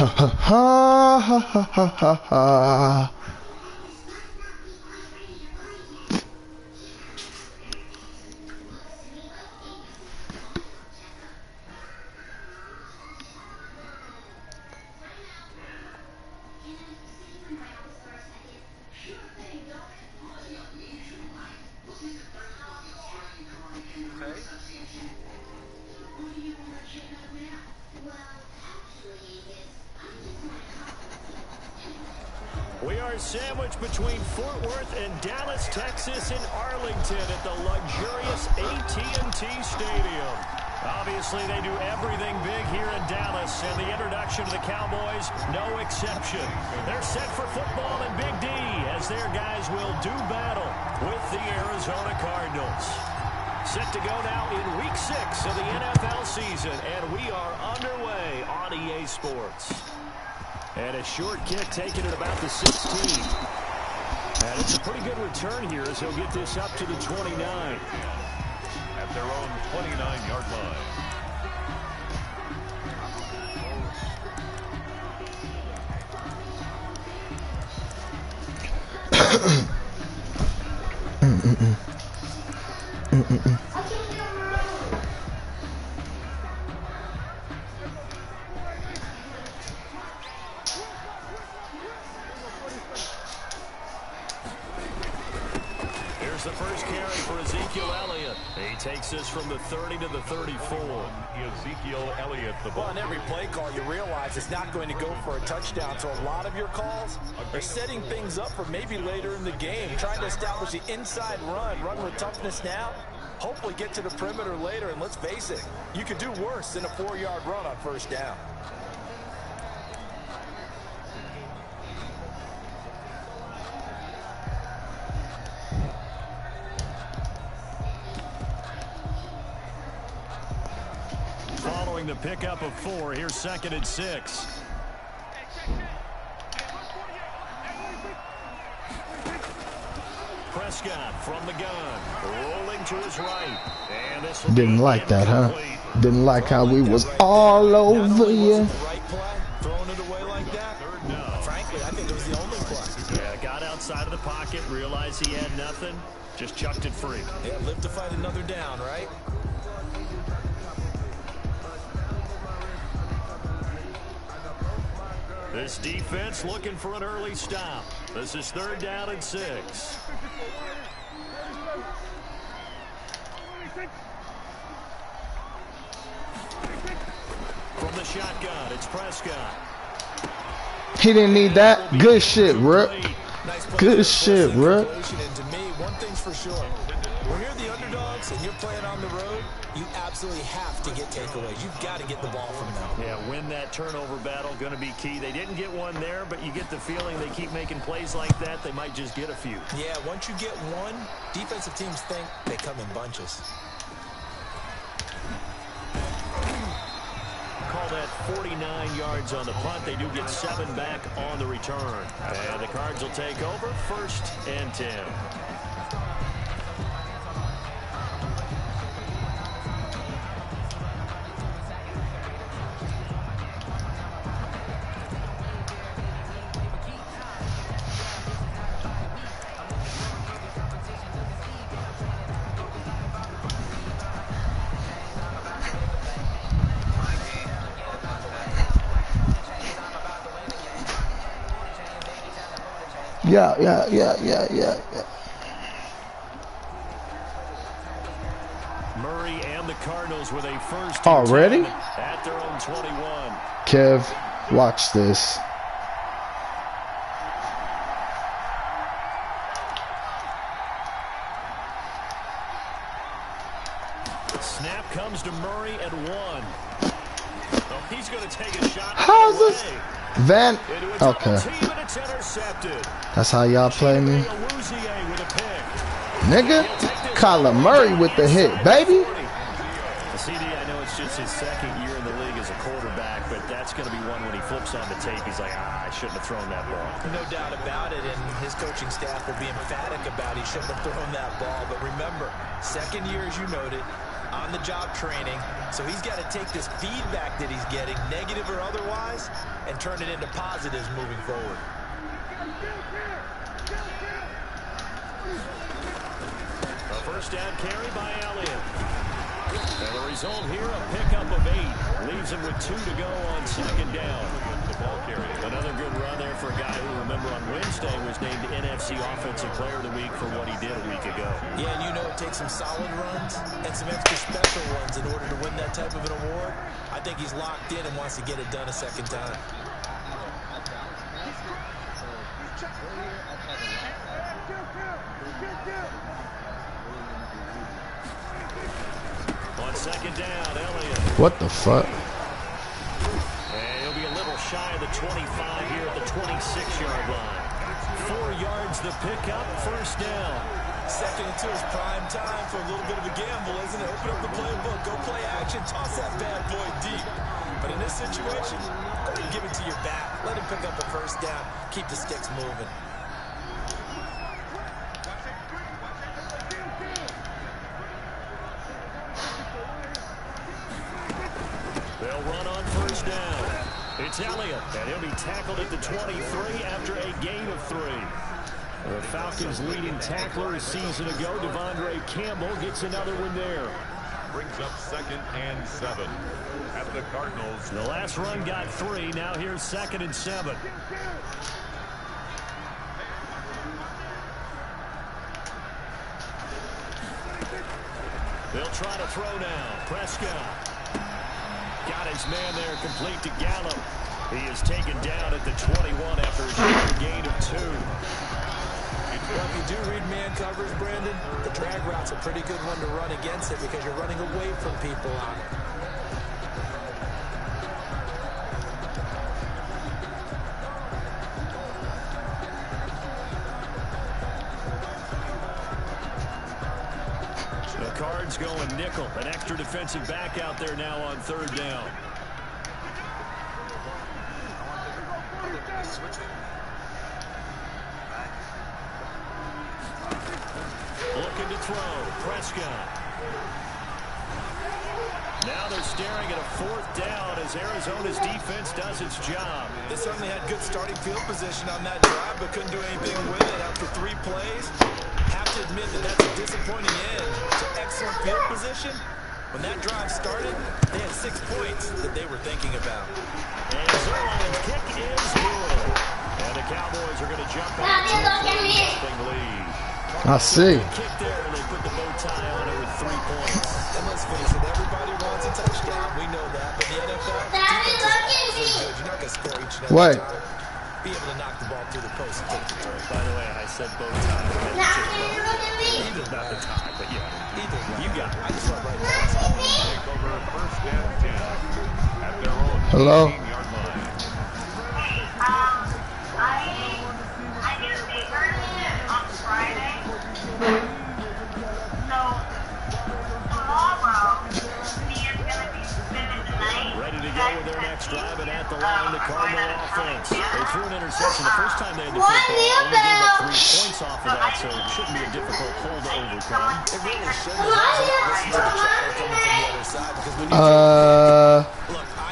ha ha ha ha ha ha ha. We are sandwiched between Fort Worth and Dallas, Texas, in Arlington at the luxurious AT&T Stadium. Obviously, they do everything big here in Dallas, and the introduction to the Cowboys, no exception. They're set for football and Big D, as their guys will do battle with the Arizona Cardinals. Set to go now in Week 6 of the NFL season, and we are underway on EA Sports. And a short kick taken at about the 16. And it's a pretty good return here as he'll get this up to the 29. At their own 29-yard line. The first carry for Ezekiel Elliott. He takes us from the 30 to the 34. Ezekiel Elliott, the ball. On every play call, you realize it's not going to go for a touchdown. So a lot of your calls are setting things up for maybe later in the game, trying to establish the inside run with toughness now, hopefully get to the perimeter later. And let's face it, you could do worse than a 4-yard run on first down. Following the pickup of 4, here's 2nd and 6. Prescott from the gun, rolling to his right. And this Didn't like that, huh? Didn't like how we was all over you. Right play, throwing it away like that. Frankly, I think it was the only play. Yeah, got outside of the pocket, realized he had nothing, just chucked it free. Yeah, live to fight another down, right? This defense looking for an early stop. This is 3rd down and 6. From the shotgun, it's Prescott. He didn't need that. Good shit, Rook. Good shit, Rook. And to me, one thing's for sure. When you're the underdogs and you're playing on the road, you absolutely have to get takeaways. You've got to get the ball from them. Yeah, win that turnover battle, going to be key. They didn't get one there, but you get the feeling they keep making plays like that, they might just get a few. Yeah, once you get one, defensive teams think they come in bunches. Call that 49 yards on the punt. They do get 7 back on the return. And the Cards will take over 1st and 10. Yeah. Murray and the Cardinals with a first already at their own 21. Kev, watch this. Snap comes to Murray at 1. Oh, he's going to take a shot. How's this? Van. Okay. That's how y'all play me. Nigga. Kyler Murray with the hit, baby. CD, I know it's just his 2nd year in the league as a quarterback, but that's going to be one when he flips on the tape. He's like, I shouldn't have thrown that ball. No doubt about it, and his coaching staff will be emphatic about he shouldn't have thrown that ball. But remember, 2nd year, as you noted, on-the-job training. So he's got to take this feedback that he's getting, negative or otherwise, and turn it into positives moving forward. A first down carry by Elliott. And the result here, a pickup of 8. Leaves him with 2 to go on second down. The ball carrier. Another good run there for a guy who, remember, on Wednesday was named NFC Offensive Player of the Week for what he did a week ago. Yeah, and you know it takes some solid runs and some extra special ones in order to win that type of an award. I think he's locked in and wants to get it done a second time. On second down, Elliott. What the fuck? And he'll be a little shy of the 25 here at the 26-yard line. 4 yards the pickup, first down. Second and 2 is prime time for a little bit of a gamble, isn't it? Open up the playbook, go play action, toss that bad boy deep. But in this situation, go ahead and give it to your back. Let him pick up a first down, keep the sticks moving. They'll run on first down. It's Elliott, and he'll be tackled at the 23 after a gain of 3. The Falcons' leading tackler a season ago, Devondre Campbell, gets another one there. Brings up 2nd and 7 at the Cardinals. The last run got 3. Now here's 2nd and 7. They'll try to throw now. Prescott. Got his man there, complete to Gallup. He is taken down at the 21 after a gain of 2. Well, if you do read man coverage, Brandon, the drag route's a pretty good one to run against it because you're running away from people on it. The Cards going nickel. An extra defensive back out there now on third down. Looking to throw. Prescott. Now they're staring at a 4th down as Arizona's defense does its job. They certainly had good starting field position on that drive, but couldn't do anything with it after 3 plays. Have to admit that that's a disappointing end to excellent field position. When that drive started, they had 6 points that they were thinking about. And Zerline's kick is good. And the Cowboys are going to jump out to a 3-0 lead. I see. Kick there, and they put the bow tie on it with 3 points. And let's face it, everybody wants a touchdown. We know that. But the NFL, defense is good. You're not going to score each and every time. Be able to knock the ball through the post and take the turn. By the way, I said bow tie. Either not the tie, but yeah. Either you got it. I just went right past it. Take over 1st and 10 at their own Hello? 15-yard line. I did a paper on Friday. So tomorrow, Mia's gonna be spending the night. Ready to go with their next drive, and at the line, the Cardinal offense. They threw an interception the first time they had the football. Only gave up 3 points off of that, so it shouldn't be a difficult hole to overcome. It really shouldn't. Listen to the checker coming from the other side because when you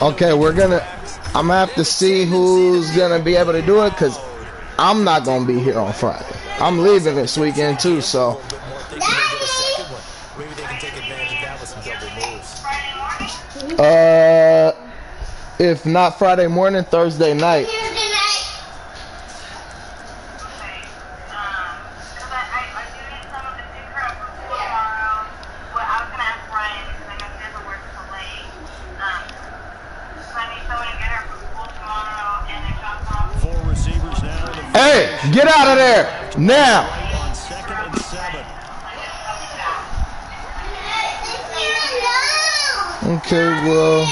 okay, I'm gonna have to see who's gonna be able to do it because I'm not gonna be here on Friday. I'm leaving this weekend too, so. Maybe they can take advantage of that with some double moves. If not Friday morning, Thursday night. Hey, get out of there now. On 2nd and 7. Okay, well,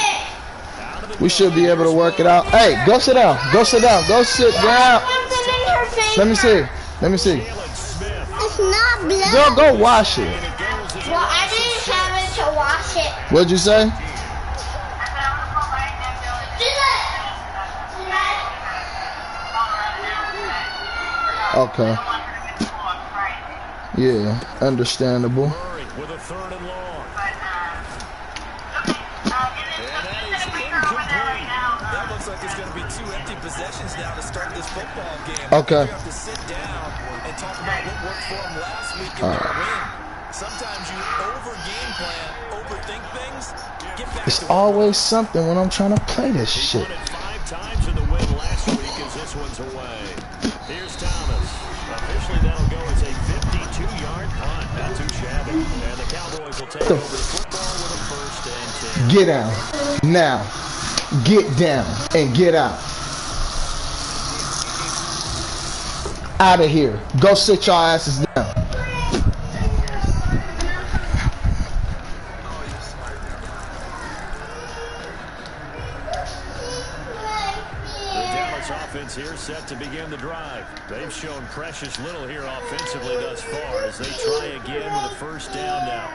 we should be able to work it out. Hey, go sit down. Go sit down. Go sit down. Let me see. Let me see. It's not blood. Go wash it. Well, I didn't have it to wash it. What'd you say? Okay. Yeah, understandable. With a 3rd and long. looks like it's going to be 2 empty possessions now to start this football game. Okay. You have to sit down and talk about what worked for them last week in their win. Sometimes you over-game plan, overthink things. Get back It's to always something when I'm trying to play this shit. Won it 5 times in the win last week as this one's away. Here's Thomas. Officially, that'll go as a 52-yard punt. Not too shabby. And the Cowboys will take over the football with a 1st and 10. Get down. Now. Get down and get out. Out of here. Go sit your asses down. Offense here set to begin the drive. They've shown precious little here offensively thus far as they try again with a 1st down now.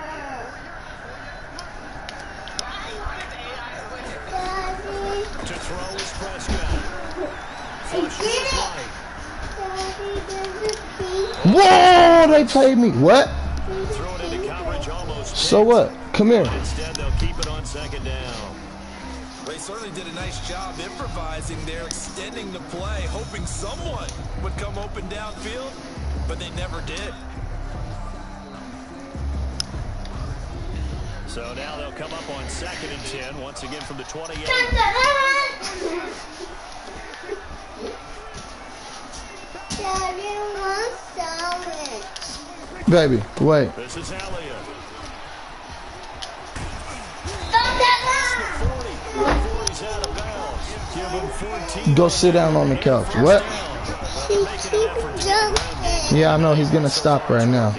To throw is Prescott. Whoa, they played me. What? Throw it into coverage almost. So what? Come here. Instead, they'll keep it on 2nd down. They certainly did a nice job improvising there, extending the play, hoping someone would come open downfield, but they never did. So now they'll come up on 2nd and 10, once again from the 28. Baby, wait. This is Elliott. Go sit down on the couch. What? Yeah, I know he's gonna stop right now.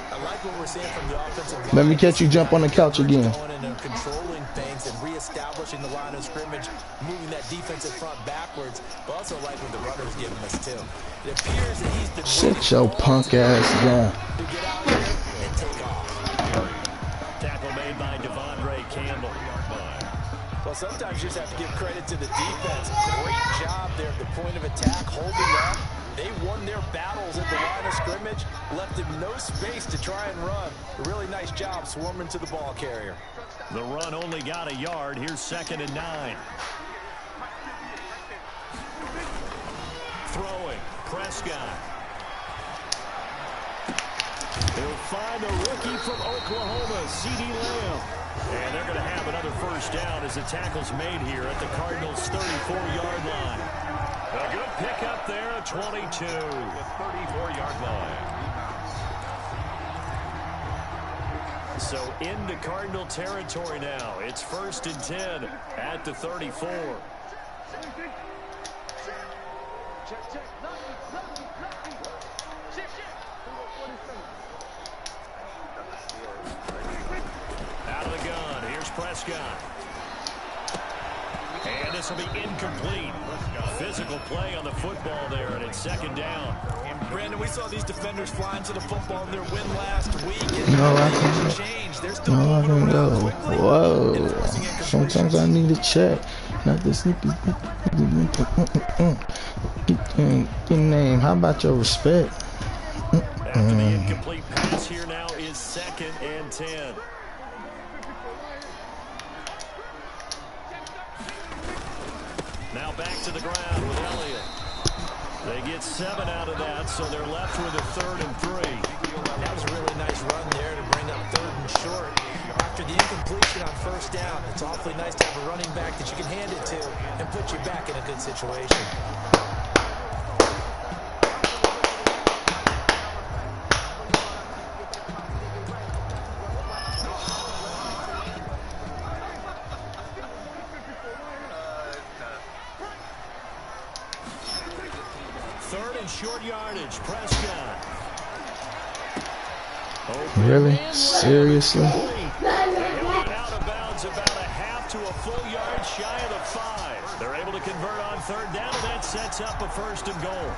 Let me catch you jump on the couch again. Controlling things and reestablishing the line of scrimmage, moving that defensive front backwards, but also like what the runner's giving us too. It appears that he's been sit your punk ass down. to get out here and take off. Tackle made by Devondre Campbell. Well, sometimes you just have to give credit to the defense. Great job there at the point of attack, holding up. They won their battles at the line of scrimmage, left him no space to try and run. A really nice job swarming to the ball carrier. The run only got a yard. Here's 2nd and 9. Throwing. Prescott. He'll find a rookie from Oklahoma, C.D. Lamb. And they're going to have another 1st down as the tackle's made here at the Cardinals' 34-yard line. A good pickup there at 22. The 34-yard line. So into Cardinal territory now. It's 1st and 10 at the 34. Out of the gun. Here's Prescott. And this will be incomplete. Physical play on the football there, and it's 2nd down. Brandon, we saw these defenders flying to the football in their win last week. No, I can go. Whoa. Sometimes I need a check. Not this sneaky. Your name. How about your respect? After the incomplete pass here now is 2nd and 10. Now back to the ground with Elliott. They get 7 out of that, so they're left with a 3rd and 3. That was a really nice run there to bring up 3rd and short. After the incompletion on 1st down, it's awfully nice to have a running back that you can hand it to and put you back in a good situation. Short yardage, Prescott. Really? Seriously? Out of bounds about a half to a full yard shy of the 5. They're able to convert on 3rd down, and that sets up a 1st and goal.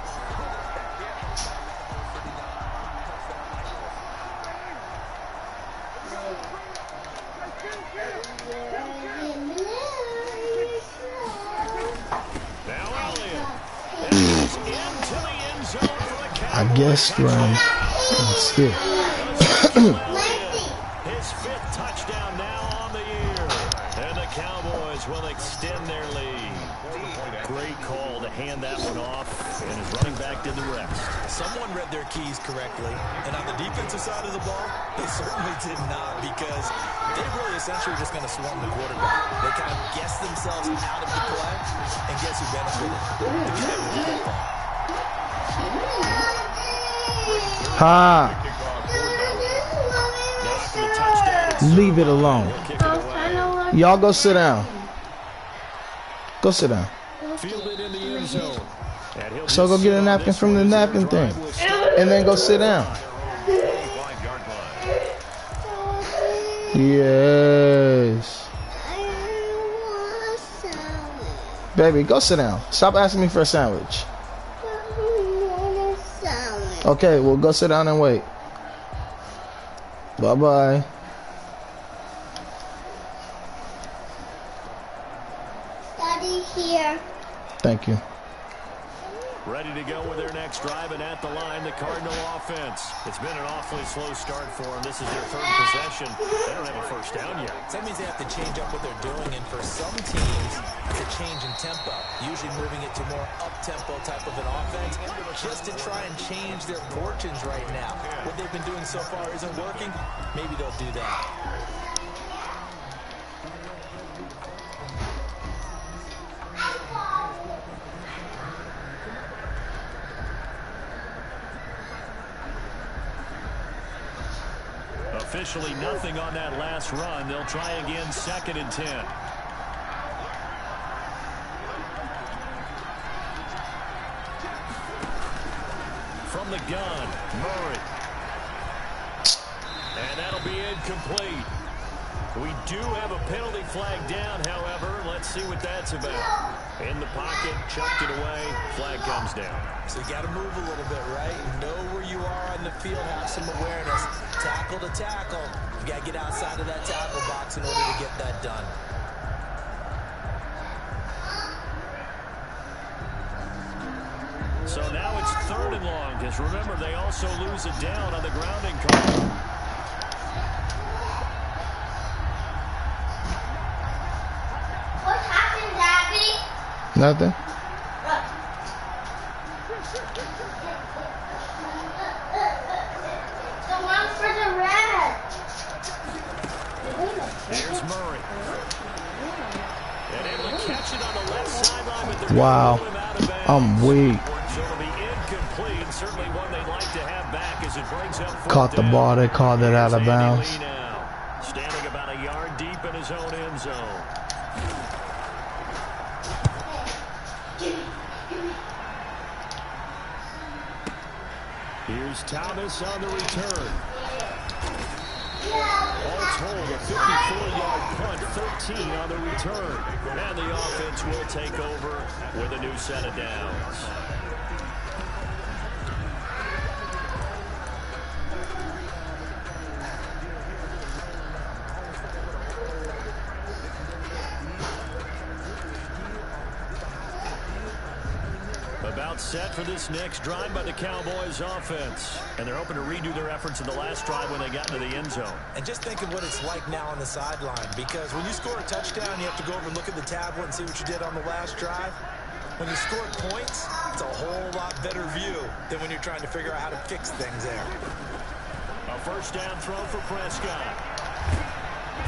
I guess, right. Still. His 5th touchdown now on the year. And the Cowboys will extend their lead. great call to hand that one off, and his running back did the rest. Someone read their keys correctly, and on the defensive side of the ball, they certainly did not, because they really essentially were just going to swarm the quarterback. They kind of guessed themselves out of the play, and guess who benefited? The guy with the football. Ha! Leave it alone. Y'all go sit down. Go sit down. So go get a napkin from the napkin thing. And then go sit down. Yes. Baby, go sit down. Stop asking me for a sandwich. Okay, well, go sit down and wait. Bye-bye. Daddy here. Thank you. Ready to go with their next drive, and at the line, the Cardinal offense. It's been an awfully slow start for them. This is their third possession. They don't have a first down yet. That means they have to change up what they're doing, and for some teams, it's a change in tempo, usually moving it to more up-tempo type of an offense, just to try and change their fortunes right now. What they've been doing so far isn't working. Maybe they'll do that. Officially nothing on that last run. They'll try again, 2nd and 10. From the gun, Murray. And that'll be incomplete. We do have a penalty flag down, however. Let's see what that's about. In the pocket, chucked it away, flag comes down. So you got to move a little bit, right? Know where you are on the field, have some awareness. Tackle to tackle. You got to get outside of that tackle box in order to get that done. So now it's 3rd and long, because remember, they also lose it down on the grounding call. Nothing. The one for the red. Here's Murray. And able to catch it on the left sideline, but they're wow. I'm weak. So it'll be incomplete. Certainly one they'd like to have back as it brings up. Caught the ball. They called it out of bounds. Standing about a yard deep in his own end zone. Here's Thomas on the return. All told, a 54-yard punt, 13 on the return. And the offense will take over with a new set of downs. About set for this next drive by the Cowboys offense. And they're hoping to redo their efforts in the last drive when they got into the end zone. And just think of what it's like now on the sideline, because when you score a touchdown, you have to go over and look at the tablet and see what you did on the last drive. When you score points, it's a whole lot better view than when you're trying to figure out how to fix things there. A first down throw for Prescott.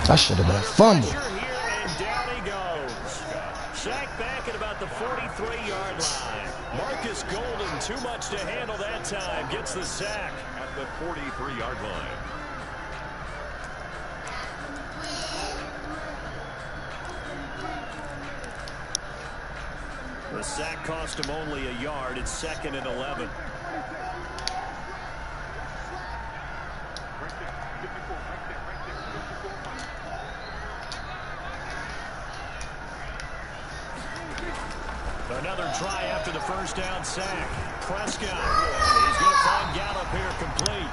That should have been a fumble. Here, and down he goes. Sacked back at about the 43-yard line. Marcus Golden, too much to handle that time, gets the sack at the 43-yard line. The sack cost him only a yard. It's 2nd and 11. Another try after the first down sack. Prescott. He's going to find Gallup here complete.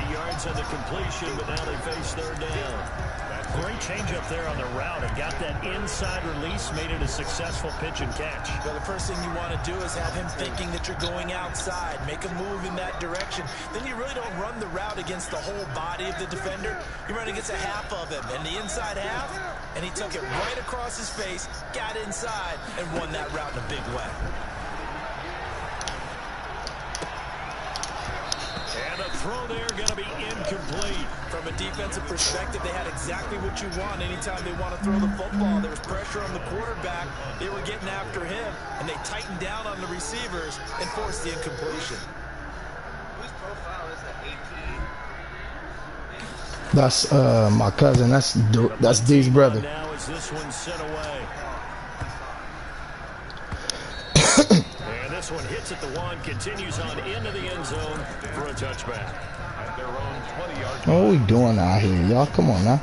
8 yards on the completion, but now they face 3rd down. Great change up there on the route. It got that inside release, made it a successful pitch and catch. Well, the first thing you want to do is have him thinking that you're going outside. Make a move in that direction. Then you really don't run the route against the whole body of the defender. You run against a half of him. And the inside half, and he took it right across his face, got inside, and won that route in a big way. And the throw there going to be incomplete. From a defensive perspective, they had exactly what you want anytime they want to throw the football. There was pressure on the quarterback. They were getting after him, and they tightened down on the receivers and forced the incompletion. Whose profile is the 18? That's my cousin. That's D's brother. Now is this one sent away. And this one hits at the one, continues on into the end zone for a touchback. At their own 20-yard What are we doing out here, y'all? Come on now.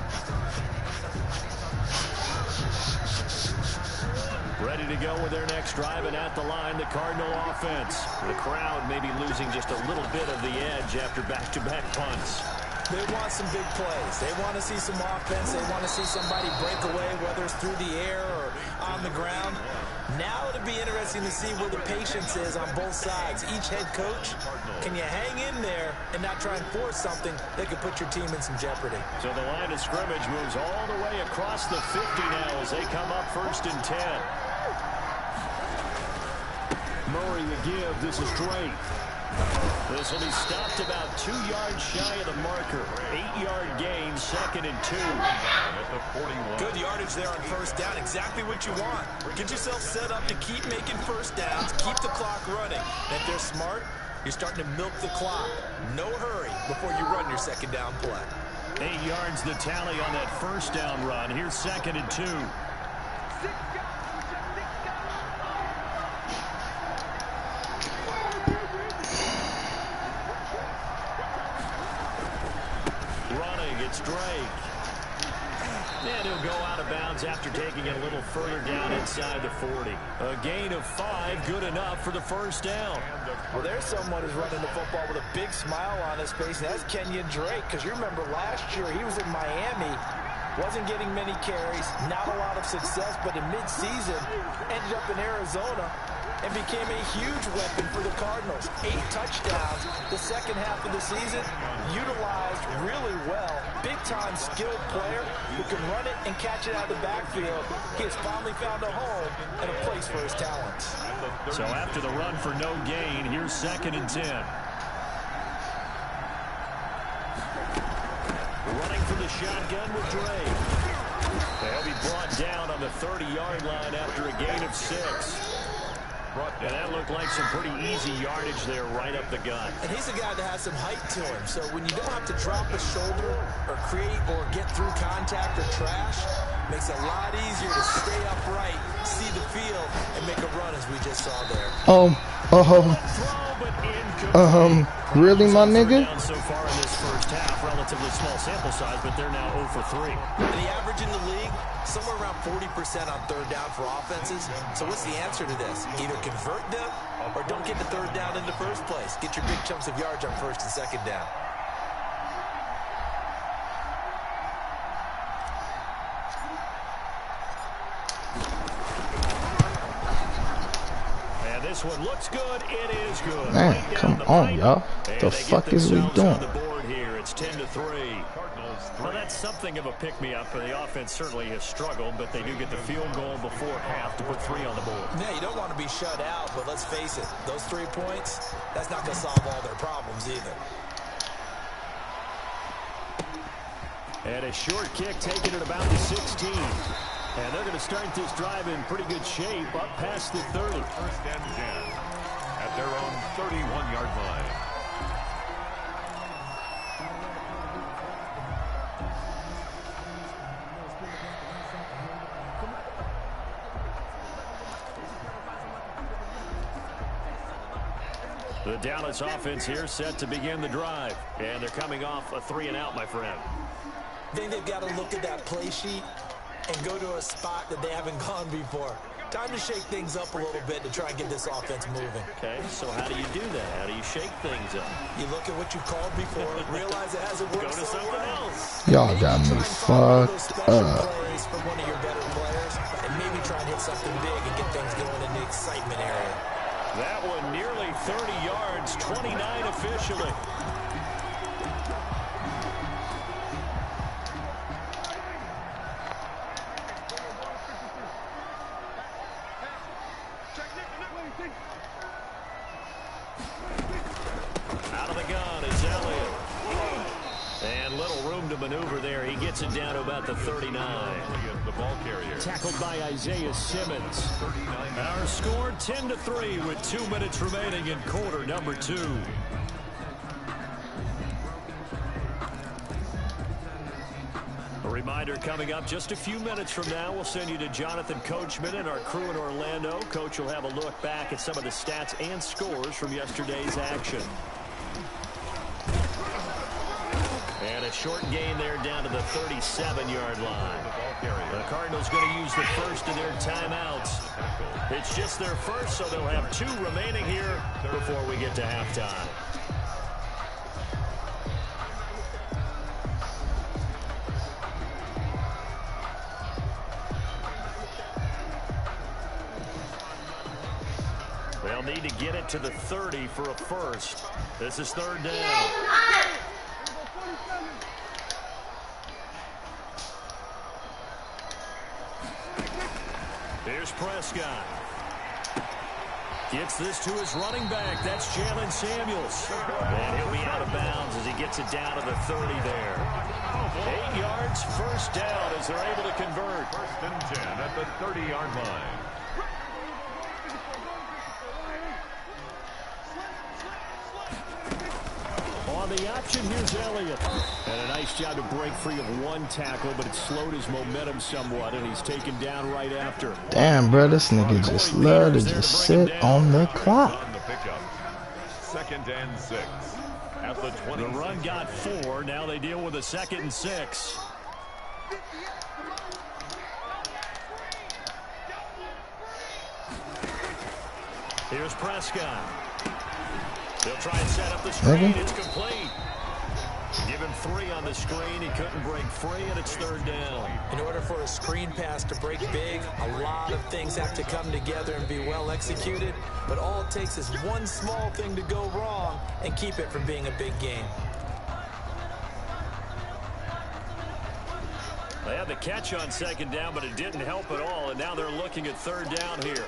Ready to go with their next drive, and at the line, the Cardinal offense. The crowd may be losing just a little bit of the edge after back-to-back punts. They want some big plays. They want to see some offense. They want to see somebody break away, whether it's through the air or on the ground. Now it'll be interesting to see where the patience is on both sides. Each head coach, can you hang in there and not try and force something that could put your team in some jeopardy? So the line of scrimmage moves all the way across the 50 now as they come up 1st and 10. Murray the give. This is Drake. This will be stopped about 2 yards shy of the marker. 8-yard gain, 2nd and 2. at the 41. Good yardage there on 1st down. Exactly what you want. Get yourself set up to keep making 1st downs, keep the clock running. And if they're smart, you're starting to milk the clock. No hurry before you run your 2nd down play. 8 yards the tally on that 1st down run. Here's 2nd and 2. Drake. And he'll go out of bounds after taking it a little further down inside the 40. A gain of 5, good enough for the 1st down. Well, there's someone who's running the football with a big smile on his face, and that's Kenyon Drake, because you remember last year he was in Miami, wasn't getting many carries, not a lot of success, but in mid-season ended up in Arizona and became a huge weapon for the Cardinals. 8 touchdowns the 2nd half of the season, utilized really well. Big-time skilled player who can run it and catch it out of the backfield. He has finally found a home and a place for his talents. So after the run for no gain, here's 2nd and 10. Running for the shotgun with Drake. They'll be brought down on the 30-yard line after a gain of 6. And that looked like some pretty easy yardage there right up the gut. And he's a guy that has some height to him. So when you don't have to drop a shoulder or create or get through contact or trash, makes it a lot easier to stay upright, see the field, and make a run as we just saw there. Really, my nigga? So far in this 1st half, relatively small sample size, but they're now 0 for 3. And the average in the league, somewhere around 40% on 3rd down for offenses. So what's the answer to this? Either convert them or don't get the 3rd down in the first place. Get your big chunks of yards on 1st and 2nd down. This one looks good. It is good. Man, come on, y'all. What the fuck is we doing? On the board here. It's 10 to 3. Well, that's something of a pick-me-up. The offense certainly has struggled, but they do get the field goal before half to put 3 on the board. Yeah, you don't want to be shut out, but let's face it, those 3 points, that's not going to solve all their problems either. And a short kick taken at about the 16. And they're going to start this drive in pretty good shape up past the 30. 1st and 10 at their own 31-yard line. The Dallas offense here set to begin the drive. And they're coming off a 3-and-out, my friend. I think they've got to look at that play sheet and go to a spot that they haven't gone before. Time to shake things up a little bit to try and get this offense moving. Okay, so how do you do that? How do you shake things up? You look at what you called before, realize it hasn't worked. Go to something else. Y'all got me fucked up. Plays from one of your better players, and maybe try and hit something big and get things going in the excitement area. That one nearly 30 yards, 29 officially. Out of the gun is Elliott. And little room to maneuver there. He gets it down to about the 39. The ball carrier. Tackled by Isaiah Simmons. Our score 10-3 with 2 minutes remaining in quarter number 2. A reminder coming up just a few minutes from now, we'll send you to Jonathan Coachman and our crew in Orlando. Coach will have a look back at some of the stats and scores from yesterday's action. And a short gain there down to the 37-yard line. The Cardinals going to use the first of their timeouts. It's just their first, so they'll have 2 remaining here before we get to halftime. They'll need to get it to the 30 for a first. This is 3rd down. Here's Prescott. Gets this to his running back. That's Jalen Samuels. And he'll be out of bounds as he gets it down to the 30 there. 8 yards, first down as they're able to convert. 1st and 10 at the 30-yard line. On the option, here's Elliott. And a nice job to break free of 1 tackle, but it slowed his momentum somewhat, and he's taken down right after. Damn, bro, this nigga just love to just sit on the clock. On the pickup. 2nd and 6 at the 20. The run got 4. Now they deal with a 2nd and 6. Here's Prescott. They'll try and set up the screen. It's complete. Give him 3 on the screen. He couldn't break free, and it's 3rd down. In order for a screen pass to break big, a lot of things have to come together and be well executed. But all it takes is one small thing to go wrong and keep it from being a big game. They had the catch on 2nd down, but it didn't help at all, and now they're looking at 3rd down here.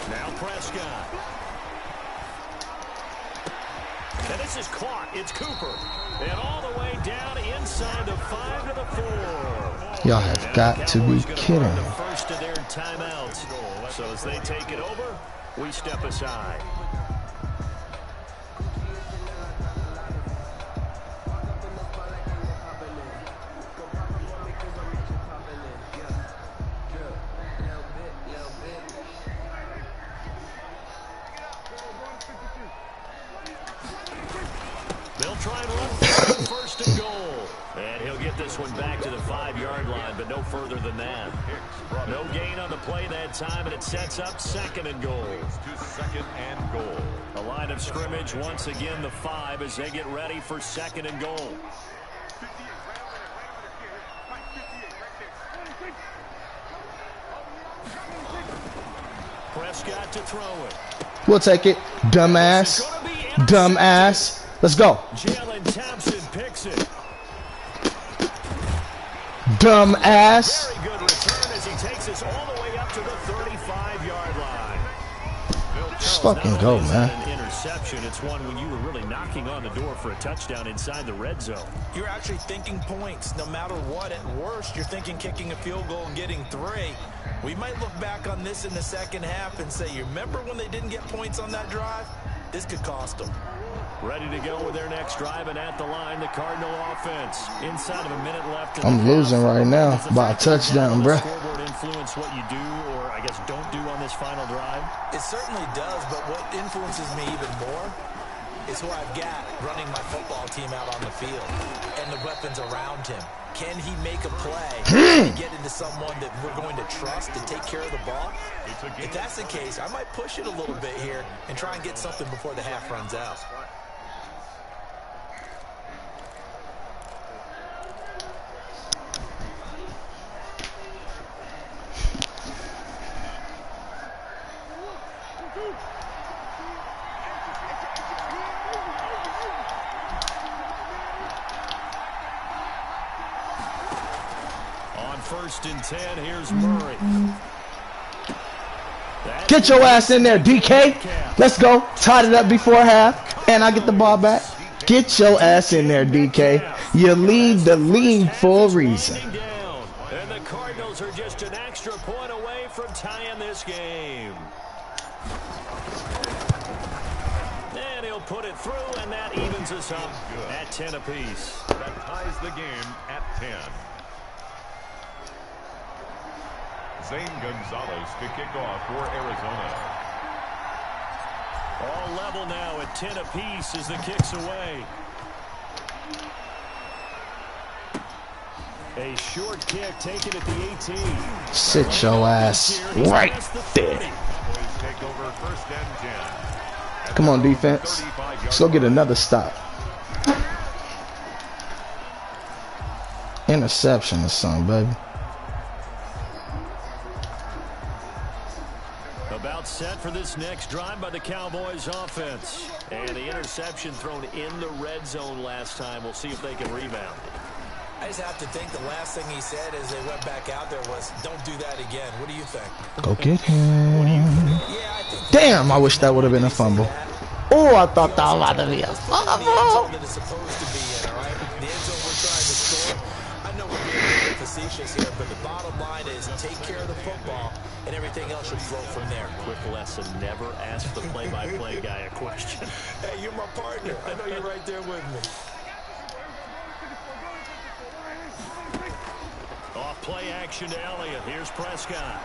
Now Prescott. And this is caught. It's Cooper. And all the way down inside the 5 to the 4. Y'all have got to be kidding me. The first of their timeouts. So as they take it over, we step aside. They'll try and run first and goal. And he'll get this one back to the 5-yard line, but no further than that. No gain on the play that time, and it sets up 2nd and goal. To 2nd and goal. A line of scrimmage, once again the 5 as they get ready for 2nd and goal. Prescott to throw it. We'll take it. Dumbass. Dumbass. Let's go. Jalen Thompson picks it. Dumbass. Very good return as he takes us all the way up to the 35-yard line. Just fucking go, man. An interception. It's one when you were really knocking on the door for a touchdown inside the red zone. You're actually thinking points. No matter what, at worst, you're thinking kicking a field goal and getting 3. We might look back on this in the 2nd half and say, you remember when they didn't get points on that drive? This could cost them. Ready to go with their next drive, and at the line, the Cardinal offense. Inside of a minute left. I'm losing right now by a touchdown, bruh. Scoreboard influence what you do, or I guess don't do on this final drive? It certainly does, but what influences me even more is who I've got running my football team out on the field and the weapons around him. Can he make a play and get into someone that we're going to trust to take care of the ball? If that's the case, I might push it a little bit here and try and get something before the half runs out. 1st and 10. Here's Murray. Get your ass in there, DK. Let's go. Tied it up before half, and I get the ball back. Get your ass in there, DK. You lead the league for a reason. And the Cardinals are just an extra point away from tying this game. And he'll put it through, and that evens us up at 10 apiece. That ties the game at 10. Zane Gonzalez to kick off for Arizona. All level now at 10 apiece as the kick's away. A short kick taken at the 18. Sit your ass right there. Take over 1st and 10. Come on, defense. Let's go get another stop. Interception or something, baby. About set for this next drive by the Cowboys offense. And the interception thrown in the red zone last time. We'll see if they can rebound. I just have to think the last thing he said as they went back out there was, don't do that again. What do you think? Go get him. Yeah, I think Damn, I wish that would have been a fumble. Oh, I thought that was about to be a fumble. that is supposed to be in, all right? The end zone we're trying to score. I know we're being a little facetious here, but the bottom line is take care of the football, and everything else should flow from there. Quick lesson, never ask the play-by-play guy a question. Hey, you're my partner. I know you're right there with me. Off play action to Elliott. Here's Prescott.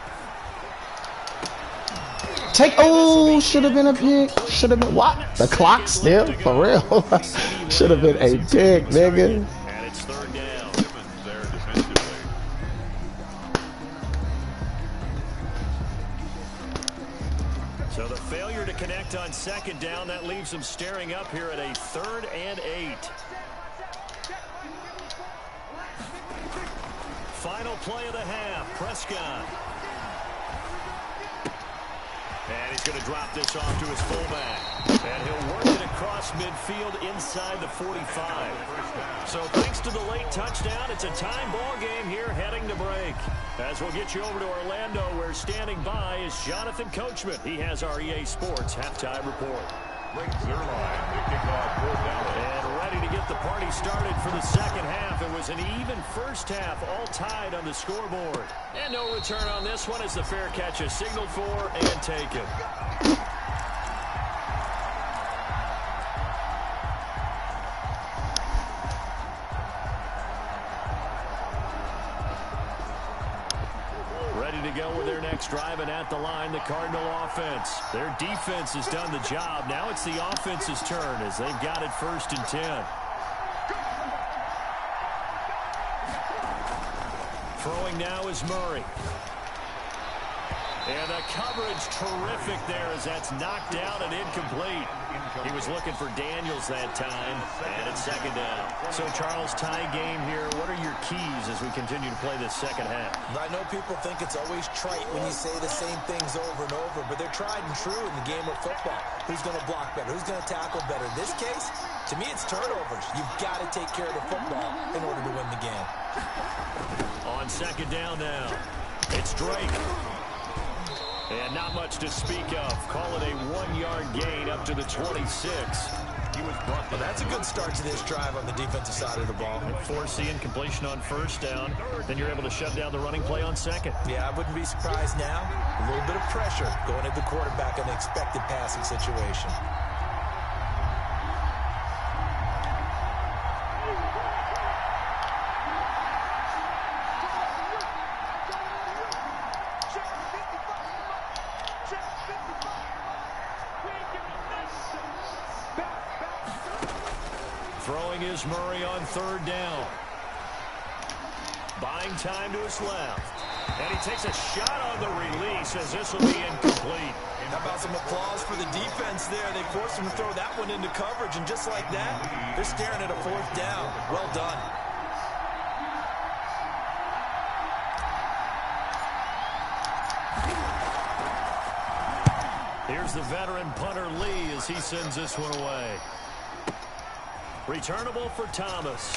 Oh, should have been a pick. Should have been what? The clock still? For real? Should have been a pick, nigga. And it's 3rd down. Simmons there defensively. So the failure to connect on 2nd down, that leaves them staring up here at a 3rd and 8. Final play of the half. Prescott. And he's going to drop this off to his fullback. And he'll work it across midfield inside the 45. So thanks to the late touchdown, it's a time ball game here heading to break. As we'll get you over to Orlando, where standing by is Jonathan Coachman. He has our EA Sports halftime report. Greg Zuerlein to kick off for Dallas. And ready to get the party started for the 2nd half. It was an even first half, all tied on the scoreboard. And no return on this one as the fair catch is signaled for and taken. Ready to go with their next drive, and at the line, the Cardinal offense. Their defense has done the job. Now it's the offense's turn as they've got it 1st and 10. Throwing now is Murray. And the coverage terrific there as that's knocked down and incomplete. He was looking for Daniels that time, and it's 2nd down. So, Charles, tie game here. What are your keys as we continue to play this 2nd half? I know people think it's always trite when you say the same things over and over, but they're tried and true in the game of football. Who's going to block better? Who's going to tackle better? In this case, to me, it's turnovers. You've got to take care of the football in order to win the game. On 2nd down now, it's Drake. And not much to speak of. Call it a 1-yard gain up to the 26. He was brought Well, that's a good start to this drive on the defensive side of the ball. Forcing completion on 1st down. Then you're able to shut down the running play on 2nd. Yeah, I wouldn't be surprised now. A little bit of pressure going at the quarterback in an expected passing situation. Throwing is Murray on 3rd down. Buying time to his left. And he takes a shot on the release as this will be incomplete. How about some applause for the defense there? They forced him to throw that one into coverage, and just like that, they're staring at a 4th down. Well done. Here's the veteran punter Lee as he sends this one away. Returnable for Thomas.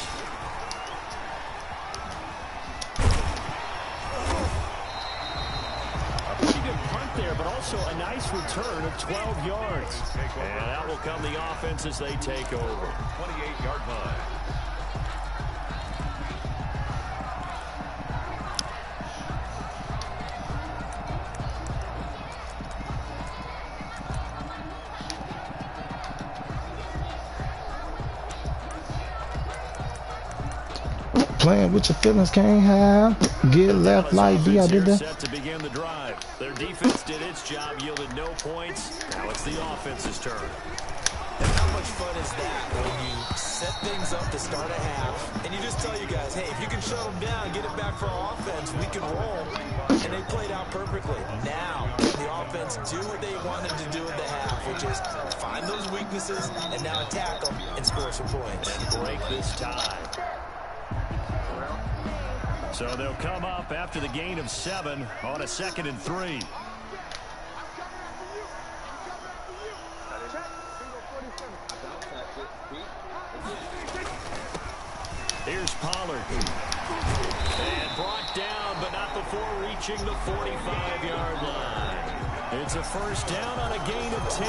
also a nice return of 12 yards. And that will come the offense as they take over. 28-yard line. Playing with your feelings can't have. Get left like B. I did that. Set to begin the drive. Their defense did its job, yielded no points. Now it's the offense's turn. And how much fun is that when you set things up to start a half and you just tell you guys, hey, if you can shut them down, get it back for our offense, we can roll. And they played out perfectly. Now the offense do what they wanted to do in the half, which is find those weaknesses and now attack them and score some points. And break this tie. So they'll come up after the gain of 7 on a 2nd and 3. Here's Pollard. And brought down, but not before reaching the 45-yard line. It's a first down on a gain of 10.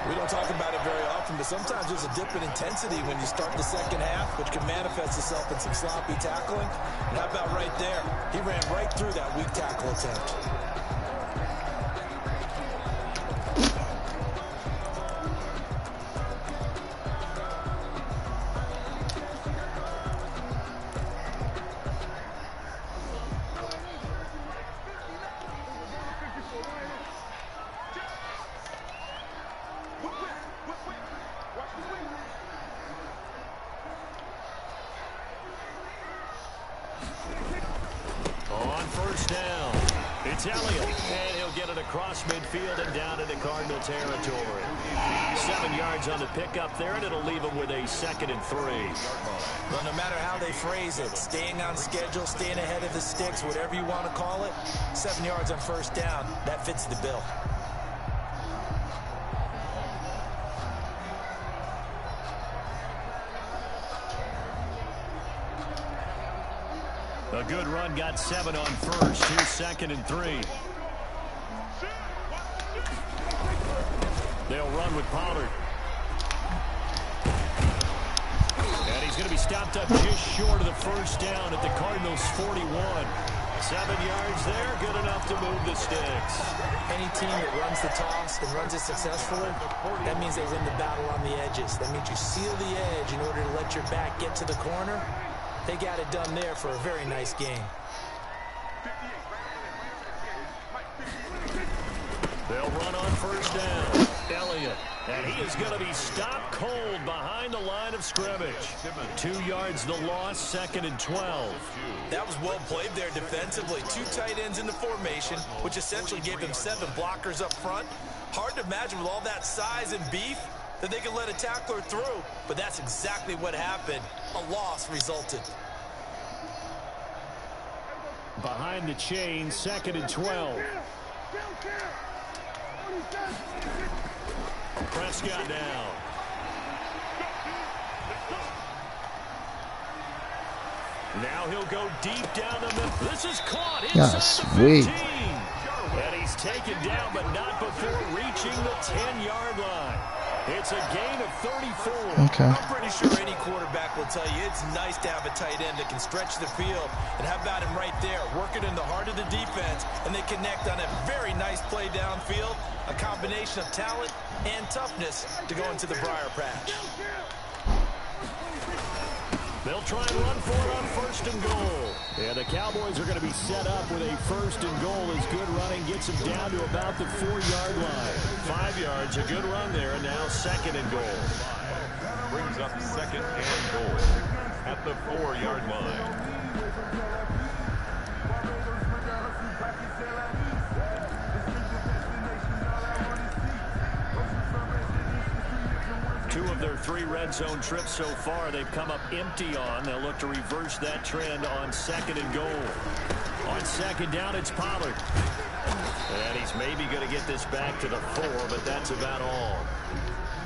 We don't talk about it very often, but sometimes there's a dip in intensity when you start the second half, which can manifest itself in some sloppy tackling. And how about right there? He ran right through that weak tackle attempt. And he'll get it across midfield and down into Cardinal territory. 7 yards on the pickup there, and it'll leave him with a 2nd and 3. Well, no matter how they phrase it, staying on schedule, staying ahead of the sticks, whatever you want to call it, 7 yards on first down, that fits the bill. A good run got 7 on first. Here's 2nd and 3. They'll run with Pollard. And he's going to be stopped up just short of the first down at the Cardinals' 41. 7 yards there, good enough to move the sticks. Any team that runs the toss and runs it successfully, that means they win the battle on the edges. That means you seal the edge in order to let your back get to the corner. They got it done there for a very nice game. They'll run on first down. Elliott. And he is going to be stopped cold behind the line of scrimmage. 2 yards the loss, 2nd and 12. That was well played there defensively. 2 tight ends in the formation, which essentially gave them 7 blockers up front. Hard to imagine with all that size and beef that they could let a tackler through, but that's exactly what happened. A loss resulted. Behind the chain, 2nd and 12. Prescott down. Now he'll go deep down the middle. This is caught inside the 15. And he's taken down, but not before reaching the 10-yard line. It's a gain of 34. Okay. I'm pretty sure any quarterback will tell you it's nice to have a tight end that can stretch the field. And how about him right there, working in the heart of the defense, and they connect on a very nice play downfield, a combination of talent and toughness to go into the briar patch. They'll try and run for it on 1st and goal. Yeah, the Cowboys are going to be set up with a 1st and goal as good running gets them down to about the 4-yard line. 5 yards, a good run there, and now 2nd and goal. Brings up 2nd and goal at the 4-yard line. Two of their 3 red zone trips so far, they've come up empty on. They'll look to reverse that trend on 2nd and goal. On 2nd down, it's Pollard. And he's maybe going to get this back to the 4, but that's about all.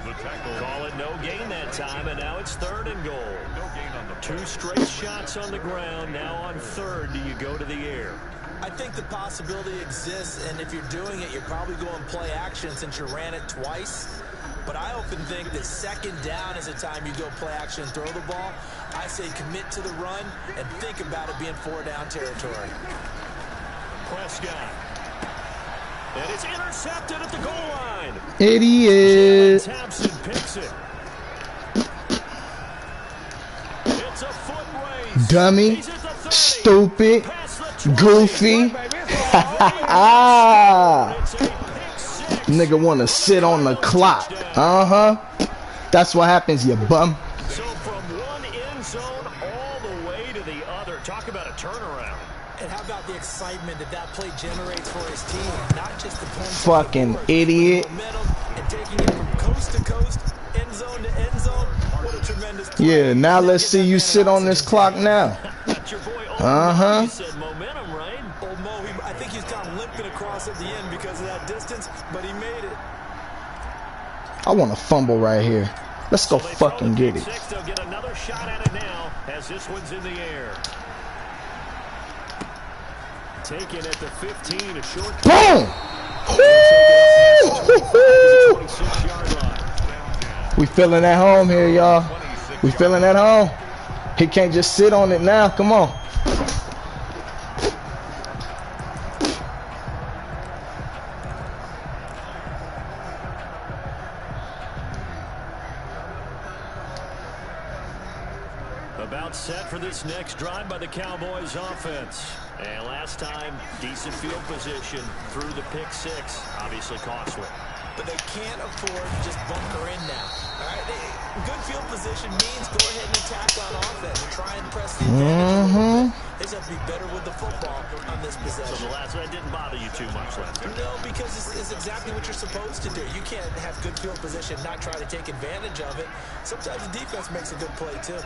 The tackle. Call it no gain that time, and now it's 3rd and goal. No gain on the 2 straight shots on the ground. Now on 3rd, do you go to the air? I think the possibility exists, and if you're doing it, you're probably going play action since you ran it twice. But I often think that second down is the time you go play action and throw the ball. I say commit to the run and think about it being 4-down territory. Prescott. And it's intercepted at the goal line. Idiot. Thompson picks it. It's a foot race. Dummy. He's at the 30. Stupid. Past the 20. Goofy. It's a pick six. Nigga want to sit on the clock. That's what happens, you bum. So from one end zone all the way to the other. Talk about a turnaround. And how about the excitement that play generates for his team? Not just the points. Fucking idiot. Momentum and taking it from coast to coast, end zone to end zone. What a tremendous play. Yeah, now let's see you sit on this clock now. That's your boy, Mo. He said momentum, right? Old Mo, I think he's kind of limping across at the end because of that distance, but he made it. I want to fumble right here. Let's go So they fucking throw the get it. pick six. They'll get another shot at it now as this one's in the air. Taken at the 15, a short. Boom! Woo! 26-yard line. We feeling at home here, y'all. We feeling at home. He can't just sit on it now. Come on. About set for this next drive by the Cowboys offense. And last time, decent field position through the pick six. Obviously costly. But they can't afford to just bunker in now. All right, good field position means go ahead and attack on offense and try and press the advantage. They just have to be better with the football on this possession. So the last one didn't bother you too much, Lester? No, because it's exactly what you're supposed to do. You can't have good field position, not try to take advantage of it. Sometimes the defense makes a good play, too.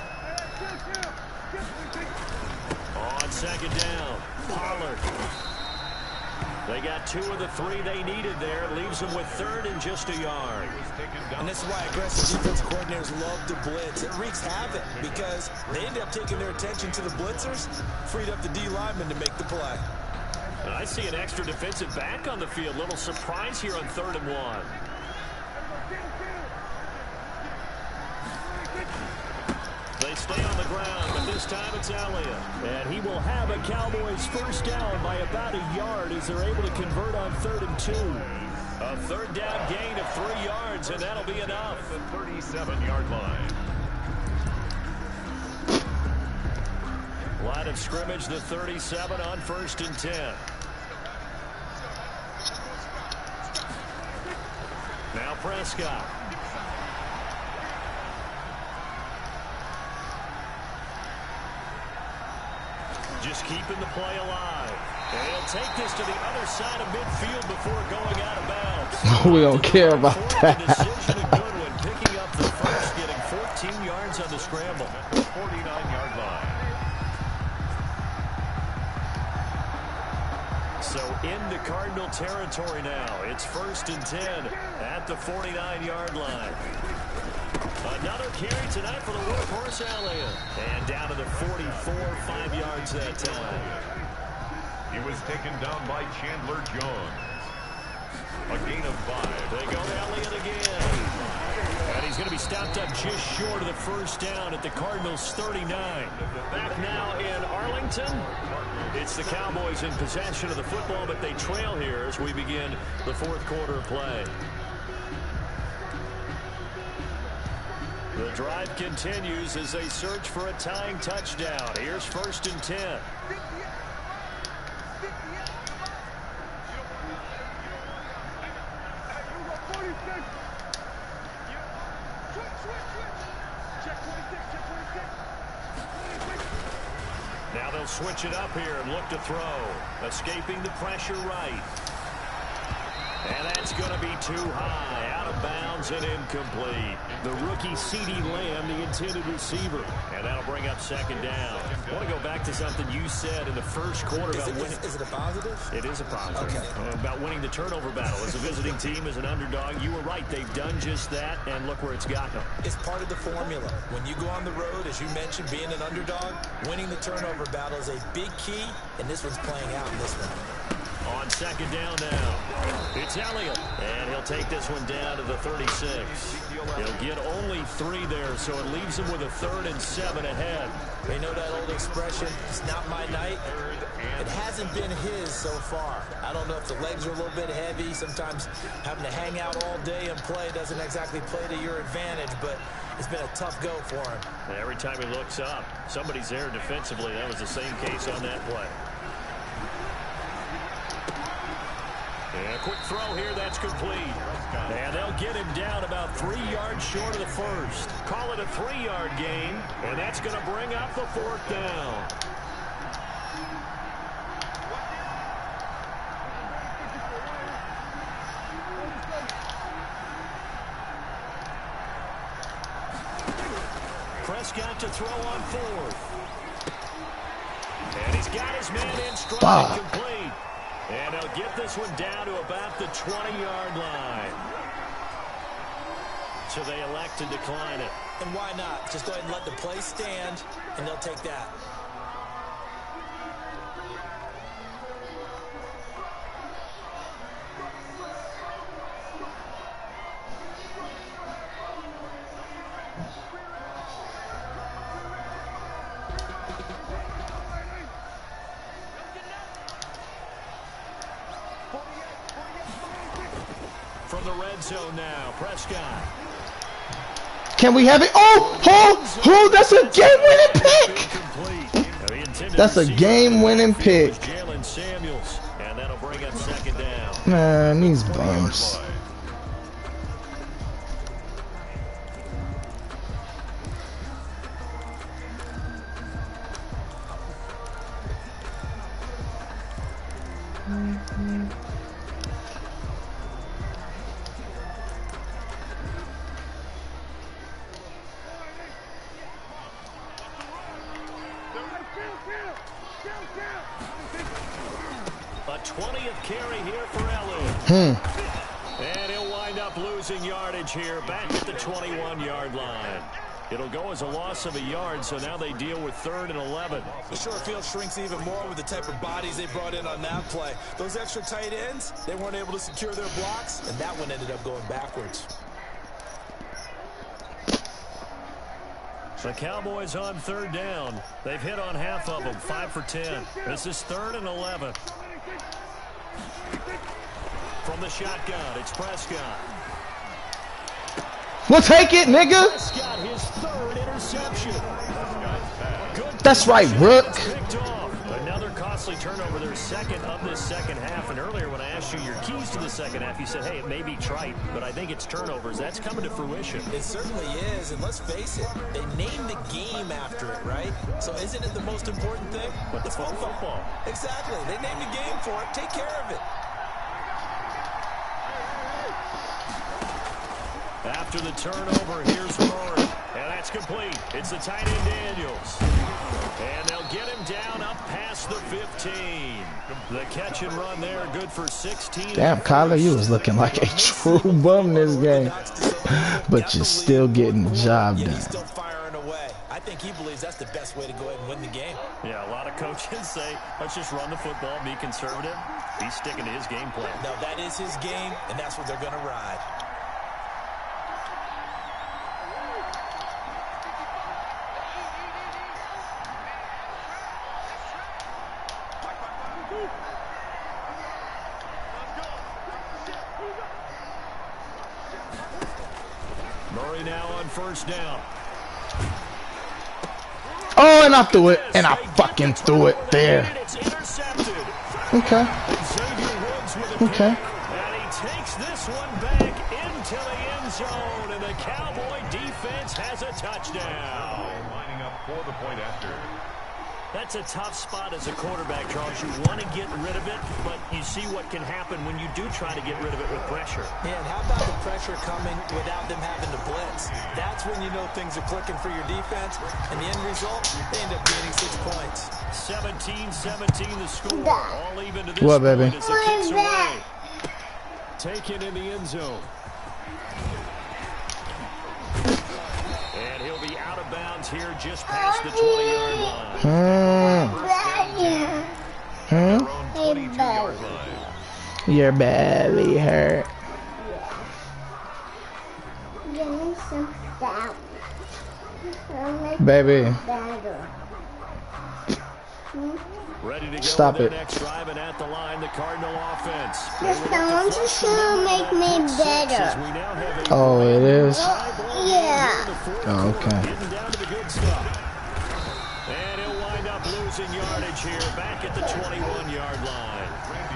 On second down, Pollard. They got 2 of the 3 they needed there. Leaves them with 3rd and just a yard. And this is why aggressive defense coordinators love to blitz. It wreaks havoc because they end up taking their attention to the blitzers, freed up the D lineman to make the play. And I see an extra defensive back on the field. Little surprise here on 3rd and 1. They stay on the ground, but this time it's Elliott. And he will have a Cowboys first down by about a yard as they're able to convert on 3rd and 2. A 3rd down gain of 3 yards, and that'll be enough. The 37-yard line. Line of scrimmage, the 37 on 1st and 10. Now Prescott. Just keeping the play alive. And he'll take this to the other side of midfield before going out of bounds. We don't care about that. Decision a good one, picking up the first, getting 14 yards on the scramble. 49-yard line. So into Cardinal territory now. It's 1st and 10 at the 49-yard line. Another carry tonight for the workhorse Elliott. And down to the 44, 5 yards that time. He was taken down by Chandler Jones. A gain of 5. They go to Elliott again. And he's going to be stopped up just short of the first down at the Cardinals' 39. Back now in Arlington. It's the Cowboys in possession of the football, but they trail here as we begin the 4th quarter of play. The drive continues as they search for a tying touchdown. Here's 1st and 10. Now they'll switch it up here and look to throw. Escaping the pressure right. And that's going to be too high, out of bounds and incomplete. The rookie CeeDee Lamb, the intended receiver. And that'll bring up second down. I want to go back to something you said in the first quarter about winning. Is it a positive? It is a positive. Okay. About winning the turnover battle. As a visiting team, as an underdog, you were right. They've done just that, and look where it's gotten them. It's part of the formula. When you go on the road, as you mentioned, being an underdog, winning the turnover battle is a big key, and this one's playing out in this one. On second down now, it's Elliott, and he'll take this one down to the 36. He'll get only 3 there, so it leaves him with a 3rd and 7 ahead. They know that old expression, it's not my night. It hasn't been his so far. I don't know if the legs are a little bit heavy. Sometimes having to hang out all day and play doesn't exactly play to your advantage, but it's been a tough go for him. Every time he looks up, somebody's there defensively. That was the same case on that play. And a quick throw here, that's complete. And they'll get him down about 3 yards short of the first. Call it a 3-yard gain, and that's going to bring up the 4th down. Prescott to throw on 4th. And he's got his man in stride, complete. And they'll get this one down to about the 20-yard line. So they elect to decline it. And why not? Just go ahead and let the play stand, and they'll take that. From the red zone now, Prescott. Can we have it? Oh, that's a game-winning pick. That's a game-winning pick. Samuels, and that'll bring up second down. Man, these bums. A 20th carry here for Elliott. And he'll wind up losing yardage here back at the 21-yard line. It'll go as a loss of a yard, so now they deal with 3rd and 11. The short field shrinks even more with the type of bodies they brought in on that play. Those extra tight ends, they weren't able to secure their blocks, and that one ended up going backwards. The Cowboys on 3rd down. They've hit on half of them, 5 for 10. This is 3rd and 11. From the shotgun, it's Prescott. We'll take it, nigga. Prescott, his 3rd interception. That's right, Rook. Picked off. Another costly turnover, their 2nd of this second half. And earlier when I asked you your keys to the second half, you said, hey, it may be trite, but I think it's turnovers. That's coming to fruition. It certainly is, and let's face it, they named the game after it, right? So isn't it the most important thing? But it's football. Exactly. They named the game for it. Take care of it. After the turnover, here's Rory. And that's complete. It's the tight end Daniels. And they'll get him down up past the 15. The catch and run there, good for 16. Damn, Kyler, you was looking like a true bum this game. But you're still getting the job done. He's still firing away. I think he believes that's the best way to go ahead and win the game. Yeah, a lot of coaches say, let's just run the football, be conservative. He's sticking to his game plan. No, that is his game, and that's what they're going to ride. Murray now on 1st down. Oh, and I threw it, and I fucking threw it there. It's intercepted. Okay. Xavier Woods with a Okay. pick. And he takes this one back into the end zone, and the Cowboy defense has a touchdown. Lining up for the point after. That's a tough spot as a quarterback, Charles. You want to get rid of it, but you see what can happen when you do try to get rid of it with pressure. Yeah, and how about the pressure coming without them having to blitz? That's when you know things are clicking for your defense, and the end result, they end up gaining 6 points. 17-17 the score. All even to this What, baby? point as it kicks away. Taken in the end zone. And he'll be out of bounds here just past the 20-yard line. Your belly hurt. Give me some stout. Baby. Ready to go Stop with it. their next drive, and at the line, the Cardinal offense. Someone's just gonna make me better. Oh, it is? Yeah. Oh, okay. Getting down to the good stuff. And he'll wind up losing yardage here back at the 21-yard line.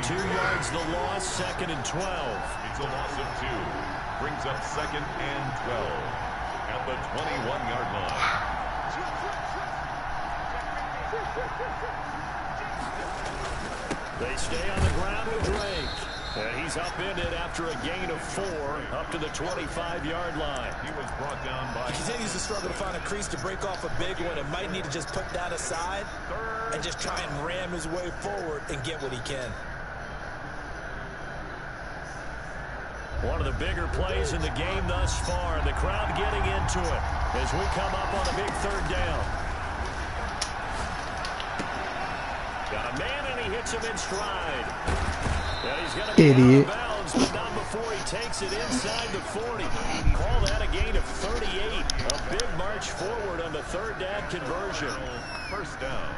2 yards the loss, 2nd and 12. It's a loss of 2. Brings up 2nd and 12 at the 21-yard line. They stay on the ground with Drake. And he's upended after a gain of 4 up to the 25-yard line. He was brought down by... He continues to struggle to find a crease to break off a big one and might need to just put that aside and just try and ram his way forward and get what he can. One of the bigger plays in the game thus far. And the crowd getting into it as we come up on a big 3rd down. Got a man and he hits him in stride. And he's going to be Idiot. out of bounds, but not before he takes it inside the 40. Call that a gain of 38. A big march forward on the 3rd down conversion. 1st down.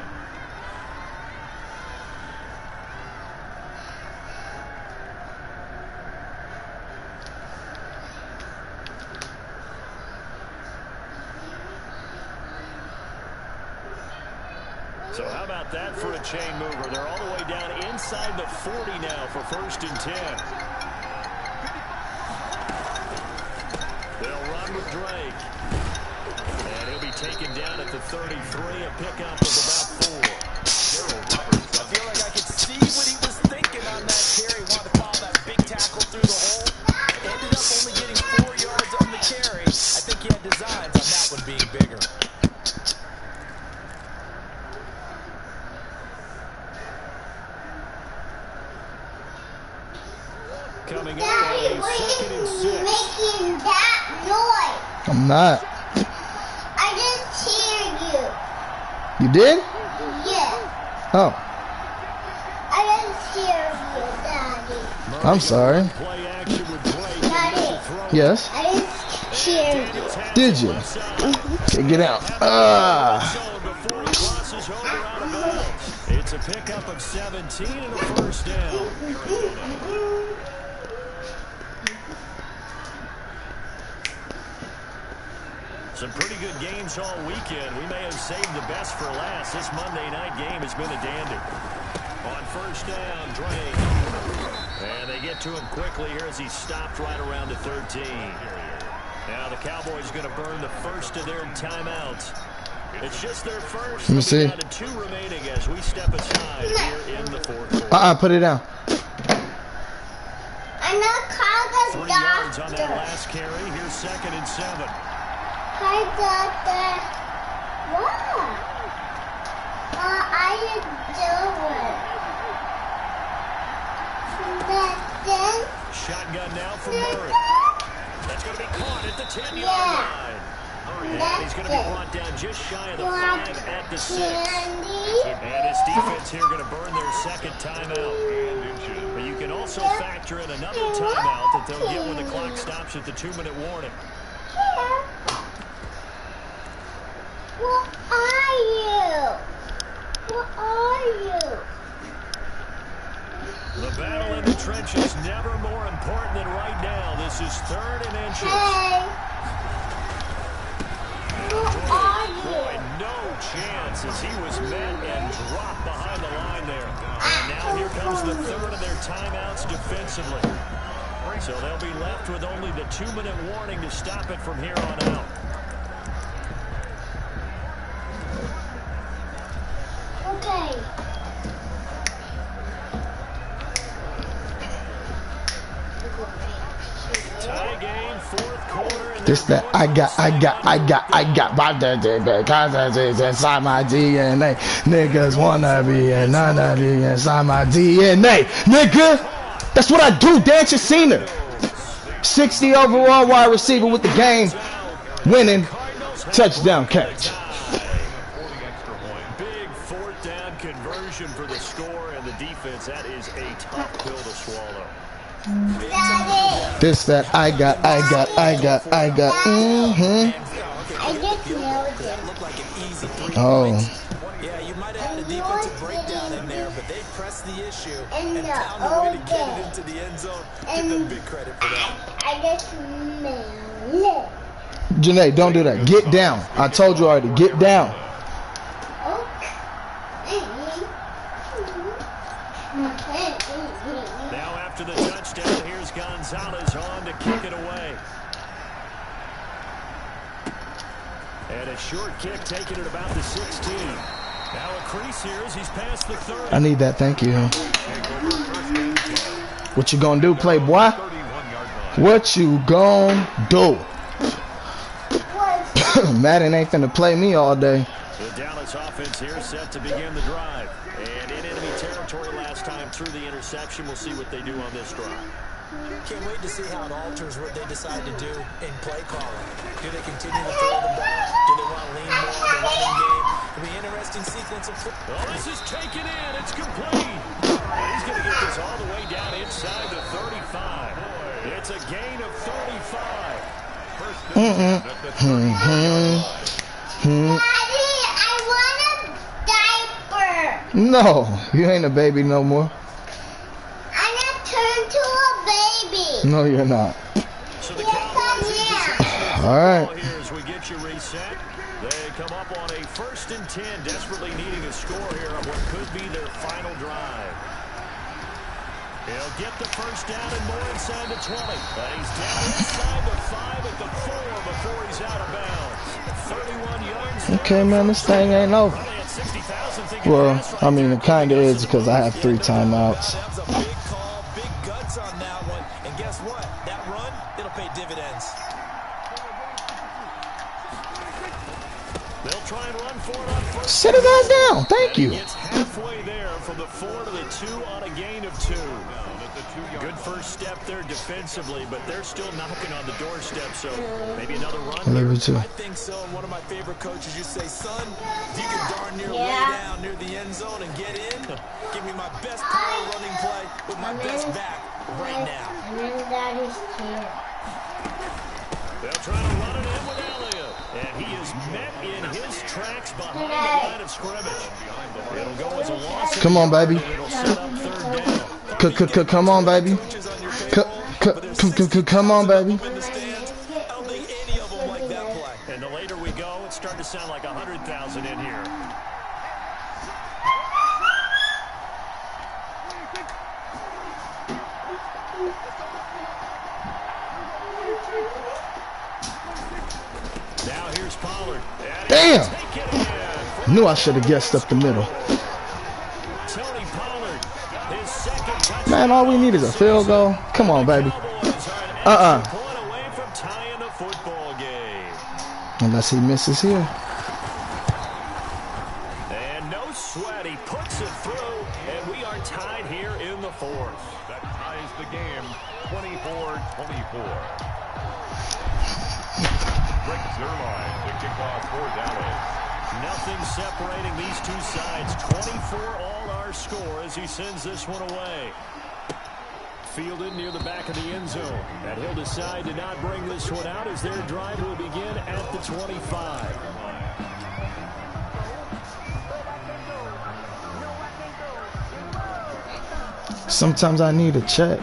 So how about that for a chain mover? They're all the way down inside the 40 now for 1st and 10. They'll run with Drake. And he'll be taken down at the 33, a pickup of about 4. I feel like I could see what he was thinking on that carry. Wanted to follow that big tackle through the hole. Ended up only getting 4 yards on the carry. I think he had designs on that one being bigger. Coming up on a 2nd and 6. Making that noise. I'm not. I just cheered you. You did? Yeah. Oh, I just cheered you, Daddy. I'm sorry. Play action with Drake. Daddy. Yes. I just cheered you. Did you? Okay, get out. Before he crosses over out of bounds. It's a pickup of 17 and a 1st down. Some pretty good games all weekend. We may have saved the best for last. This Monday night game has been a dandy. On 1st down, Drake. And they get to him quickly here as he's stopped right around the 13. Now the Cowboys going to burn the first of their timeouts. It's just their first. Let me see. Down to 2 remaining as we step aside here in the 4th quarter. Put it down. I'm not called a 3 yards on that doctor. last carry. Here's 2nd and 7. Hi, Doctor. What? I didn't do it. Shotgun now for Murray. That's going to be caught at the 10-yard line. And he's going to be brought down just shy of the 5 at the 6. And his defense here going to burn their 2nd timeout. But you can also factor in another timeout that they'll get when the clock stops at the 2-minute warning. What are you? What are you? The battle in the trenches never more important than right now. This is 3rd and inches. Hey. What are you? Boy, no chance as he was met and dropped behind the line there. And now here comes the 3rd of their timeouts defensively. So they'll be left with only the 2-minute warning to stop it from here on out. fourth quarter. And This that I got cause inside my DNA. Niggas wanna be and none be inside my DNA. Nigga, that's what I do, Dan Cena. 60 overall wide receiver with the game winning touchdown catch. Big fourth down conversion for the score, and the defense, that is a tough pill to swallow. This that I got. I just nailed it. Oh. Yeah, you might have had a defensive breakdown in there, but they pressed the issue And and found a way to get it into the end zone. Give them big credit for that. I just nailed it. Janae, don't do that. Get down. I told you already. Get down. Now after the touchdown, here's Gonzalez on to kick it away. And a short kick taken at about the 16. Now a crease here as he's past the 30. I need that. Thank you. What you gonna do, playboy? What you gonna do? Madden ain't finna play me all day. The Dallas offense here set to begin the drive. And in enemy territory last time through the interception. We'll see what they do on this drive. Can't wait to see how it alters what they decide to do in play calling. Do they continue to throw the ball? Do they want to lean more on the running game? It'll be an interesting sequence of football. Oh, this is taken in. It's complete. He's going to get this all the way down inside the 35. It's a gain of 35. Daddy, I want a diaper. No, you ain't a baby no more. I'm gonna turn to a baby. No, you're not. So the Yes, Cowboys I All right. here as we get you reset. They come up on a 1st and 10, desperately needing a score here on what could be their final drive. He'll get the first down and more inside the 20. But he's down inside the 5 at the 4 before he's out of bounds. 31 yards. Okay, man, this thing ain't over. Probably had 60,000 thinking Well, that's I mean, it kind of is because I have 3 timeouts. That was a big call, big guts on that one. And guess what? That run, it'll pay dividends. They'll try and run for it on first. Sit it guys down. Thank you. It's halfway there from the 4 to the 2 on a gain of 2. Good first step there defensively, but they're still knocking on the doorstep, so maybe another run. I love you too. I think so. And one of my favorite coaches used to say, son, if you can darn near lay down near the end zone and get in, give me my best power running play with my best back right now. I'm in Daddy's chair. They'll try to run it in with Elliott, and he is met in his tracks behind the line of scrimmage. It'll go as a loss. Come on, baby. It'll set up 3rd down. Come on, baby. Come on, baby. In the stands, I don't think any of them like that play. And the later we go, it's starting to sound like 100,000 in here. Now here's Pollard. Damn. Knew I should have guessed up the middle. Tony Pollard, his second touchdown. Man, all we need is a field goal. Come on, baby. Point away from tying the football game. Unless he misses here. And no sweat, he puts it through, and we are tied here in the 4th. That ties the game 24-24. Rick Zerline, the kickoff for Dallas. Nothing separating these two sides. 24 all our score as he sends this one away. Fielded near the back of the end zone. And he'll decide to not bring this one out as their drive will begin at the 25. Sometimes I need a check.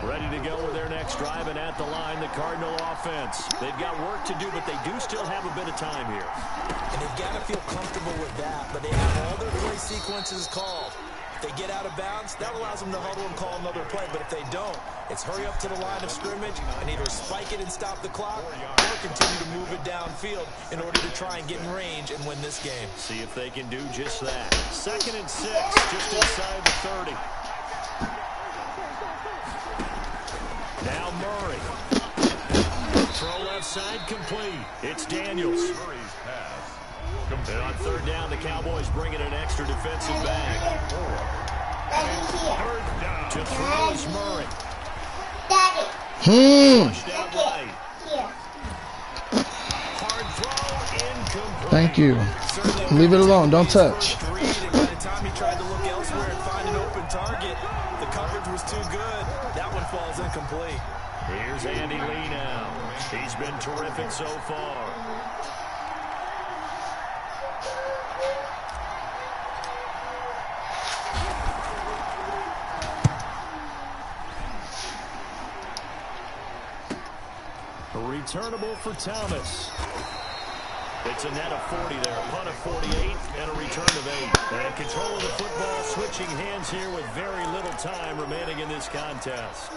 Ready to go with their next drive, and at the line, the Cardinal offense. They've got work to do, but they do still have a bit of time here. And they've got to feel comfortable with that, but they have all their play sequences called. If they get out of bounds, that allows them to huddle and call another play, but if they don't, it's hurry up to the line of scrimmage and either spike it and stop the clock or continue to move it downfield in order to try and get in range and win this game. See if they can do just that. 2nd and 6, just inside the 30. Murray. Throw left side complete. It's Daniels. Murray's pass. And on third down, the Cowboys bring in an extra defensive back. Third down. To throw is Murray. Hmm. Pushed out right. Hard throw, incomplete. Thank you. Leave it alone. Don't touch. By the time he tried to look elsewhere and find an open target, the coverage was too good. That one falls incomplete. Here's Andy Lee now. He's been terrific so far. A returnable for Thomas. It's a net of 40 there, a punt of 48, and a return of 8. And control of the football, switching hands here with very little time remaining in this contest.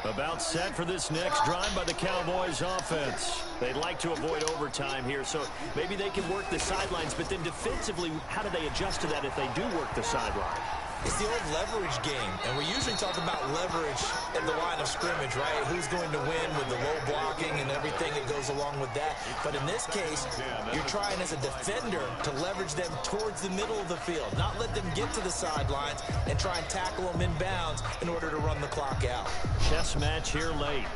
About set for this next drive by the Cowboys offense. They'd like to avoid overtime here, so maybe they can work the sidelines, but then defensively, how do they adjust to that if they do work the sideline? It's the old leverage game, and we usually talk about leverage at the line of scrimmage, right? Who's going to win with the low blocking and everything that goes along with that. But in this case, you're trying as a defender to leverage them towards the middle of the field, not let them get to the sidelines and try and tackle them inbounds in order to run the clock out. Chess match here late.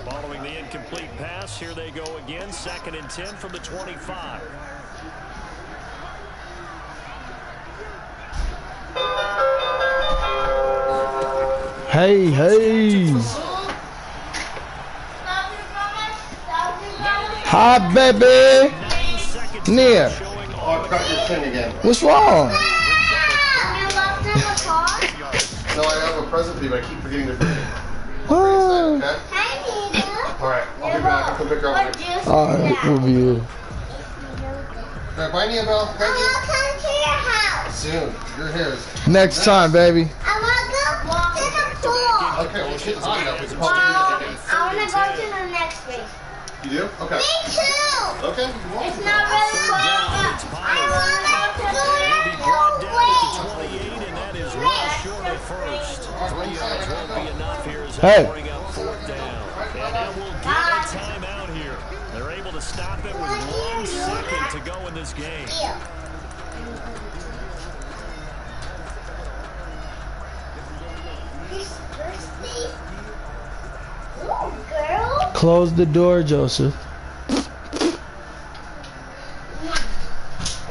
Following the incomplete pass, here they go again. 2nd and 10 from the 25. Hey, hey. Hi, baby. Near. Oh, I cut your thing again. What's wrong? No, I have a present for you, but I keep forgetting to bring it. Oh. Okay? Alright, I'll be back. I'll come pick her up. Alright, we'll be here. Alright, bye, Nia Bell. Thank you. Come to your house. Soon. You're his. Next time, baby. I want to go to the pool. Okay, well, shit's hot enough. We can Well, probably do I want to go to the next week. it. You do? Okay. Me too. Okay. It's not really cold, but I want to go to the He'll be brought down at pool. the 28, and that is well short at first. 3 yards won't be enough here as Hey. they bring up 4th down. And now we'll get a timeout here. They're able to stop it with 1 second to go in this game. Girl. Close the door, Joseph. I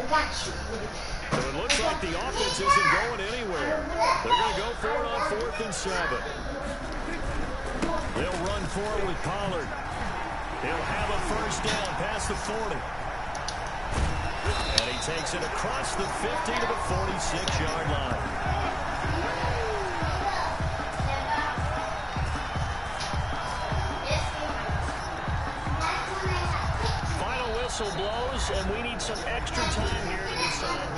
got you. So it looks like the offense isn't going anywhere. They're going to go for it on 4th and 7. They'll run for it with Pollard. He'll have a first down past the 40. And he takes it across the 50 to the 46-yard line. Whistle blows, and we need some extra time here to decide.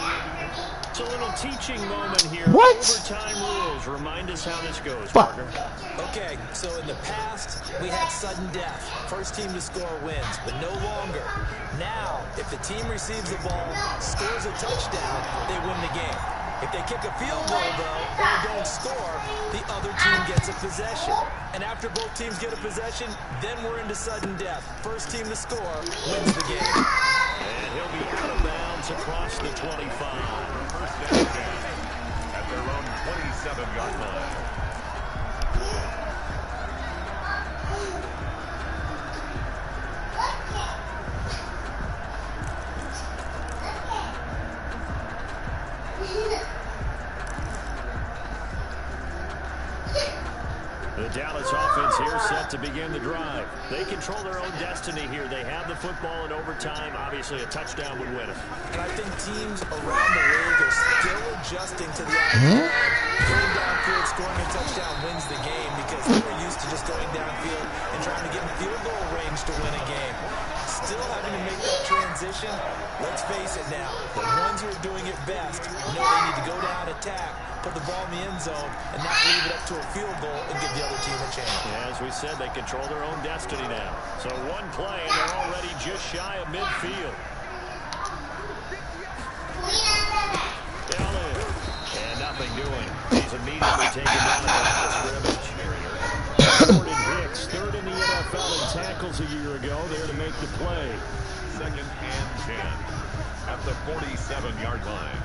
It's a little teaching moment here. What? Overtime rules. Remind us how this goes, Fuck. Parker. Okay, so in the past, we had sudden death. First team to score wins, but no longer. Now, if the team receives the ball, scores a touchdown, they win the game. If they kick a field goal, though, or don't score, the other team gets a possession. And after both teams get a possession, then we're into sudden death. First team to score wins the game. And he'll be out of bounds across the 25. First down 10 at their own 27-yard line. The Dallas offense here set to begin the drive. They control their own destiny here. They have the football in overtime. Obviously, a touchdown would win it. And I think teams around the league are still adjusting to the idea. Going downfield, scoring a touchdown wins the game because they're used to just going downfield and trying to get in field goal range to win a game. Still having to make that transition. Let's face it now. The ones who are doing it best know they need to go down, attack, put the ball in the end zone, and not leave it up to a field goal and give the other team a chance. Yeah, as we said, they control their own destiny now. So one play, and they're already just shy of midfield. ago there to make the play. 2nd and 10 at the 47-yard line.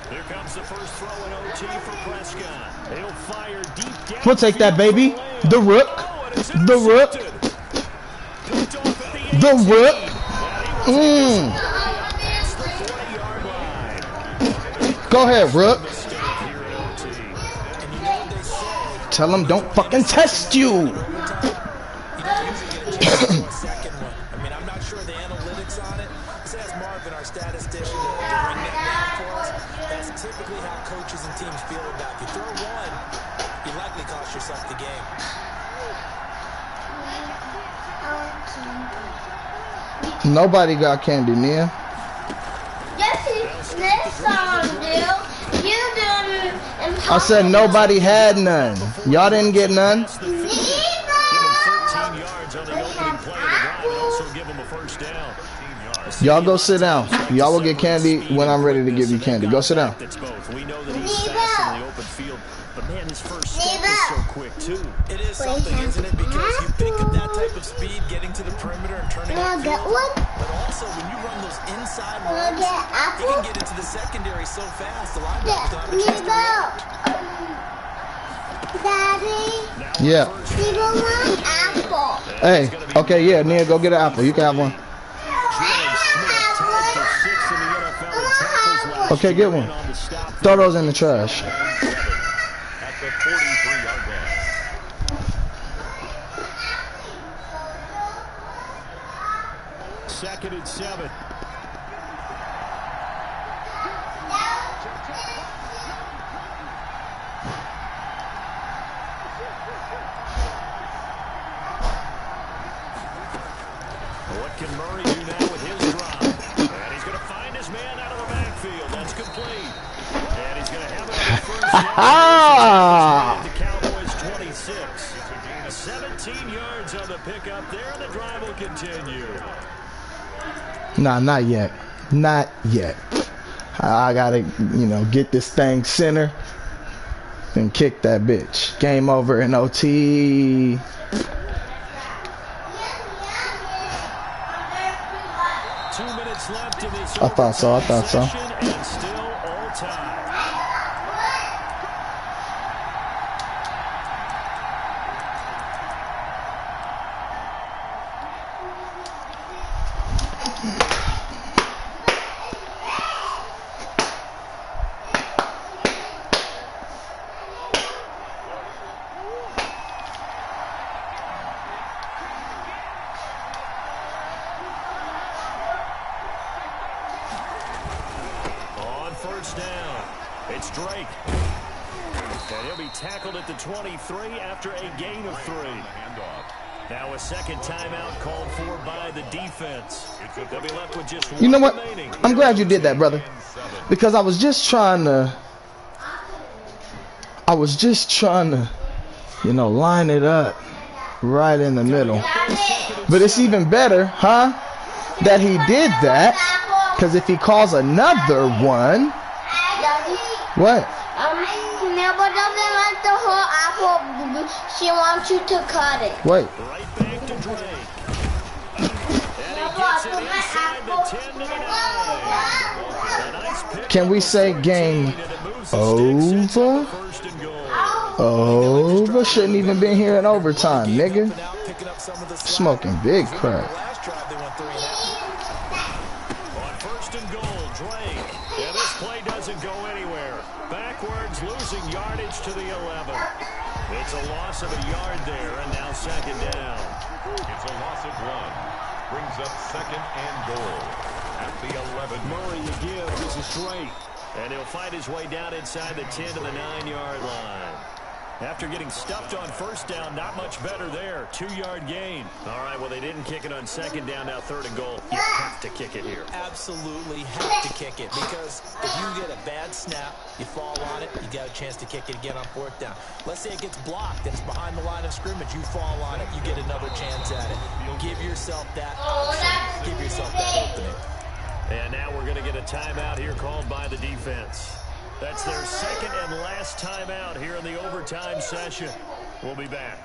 Here comes the first throw in OT for Prescott. He'll fire deep down. We'll take that, baby. The Rook. The Rook. The Rook. Go ahead, Rook. Tell him don't fucking test you. I'm not sure the analytics on it. Let's ask Marvin, our statistician, to bring that down for us. That's typically how coaches and teams feel about you. Throw one, you likely cost yourself the game. Nobody got candy, Nia. Yes, this song, dude. You didn't. I said nobody had none. Y'all didn't get none. Give him 13 yards on the opening play of the drive and also give him a first down. Y'all go sit down. Y'all will get candy when I'm ready to give you candy. Go sit down. That's both. We know that he's fast in the open field, but man, his first step is so quick too. It is something, isn't it? Because you think of that type of speed, getting to the perimeter and turning upfield, but also when you run those inside runs, he can get into the secondary so fast, the linebackers don't have a chance to react. Daddy, Yeah. we want apple. Hey. Okay. Yeah. Nia, go get an apple. You can have one. Okay, get one. Throw those in the trash. At the 43-yard line. Second and 7. What can Murray do now with his drop? And he's going to find his man out of the backfield. That's complete. And he's going to have it on the first down. The Cowboys 26. 17 yards on the pickup there, and the drive will continue. Nah, not yet. Not yet. I gotta, get this thing center and kick that bitch. Game over in OT. Left in this I thought so. and still all tied. First down. It's Drake. And he'll be tackled at the 23 after a gain of 3. Now a second timeout called for by the defense. They'll be left with just one. You know what? Remaining. I'm glad you did that, brother. Because I was just trying to, line it up right in the middle. But it's even better, huh, that he did that. Because if he calls another one, what? Never doesn't like the whole apple. She wants you to cut it. Wait. Right back to Drake. And he gets it inside the 10 to the 9. A nice pick. Can we say game over? Over? Shouldn't even been here in overtime, nigga. Smoking big crack. Go anywhere. Backwards, losing yardage to the 11. It's a loss of a yard there, and now second down. It's a loss of 1. Brings up second and goal at the 11. Murray, the give is a straight. And he'll fight his way down inside the 10 to the 9-yard line. After getting stuffed on first down, not much better there. 2-yard gain. All right, well, they didn't kick it on second down, now 3rd and goal. You have to kick it here. Absolutely have to kick it, because if you get a bad snap, you fall on it, you got a chance to kick it again on 4th down. Let's say it gets blocked and it's behind the line of scrimmage. You fall on it, you get another chance at it. Give yourself that option. Give yourself that opening. And now we're going to get a timeout here called by the defense. That's their second and last timeout here in the overtime session. We'll be back.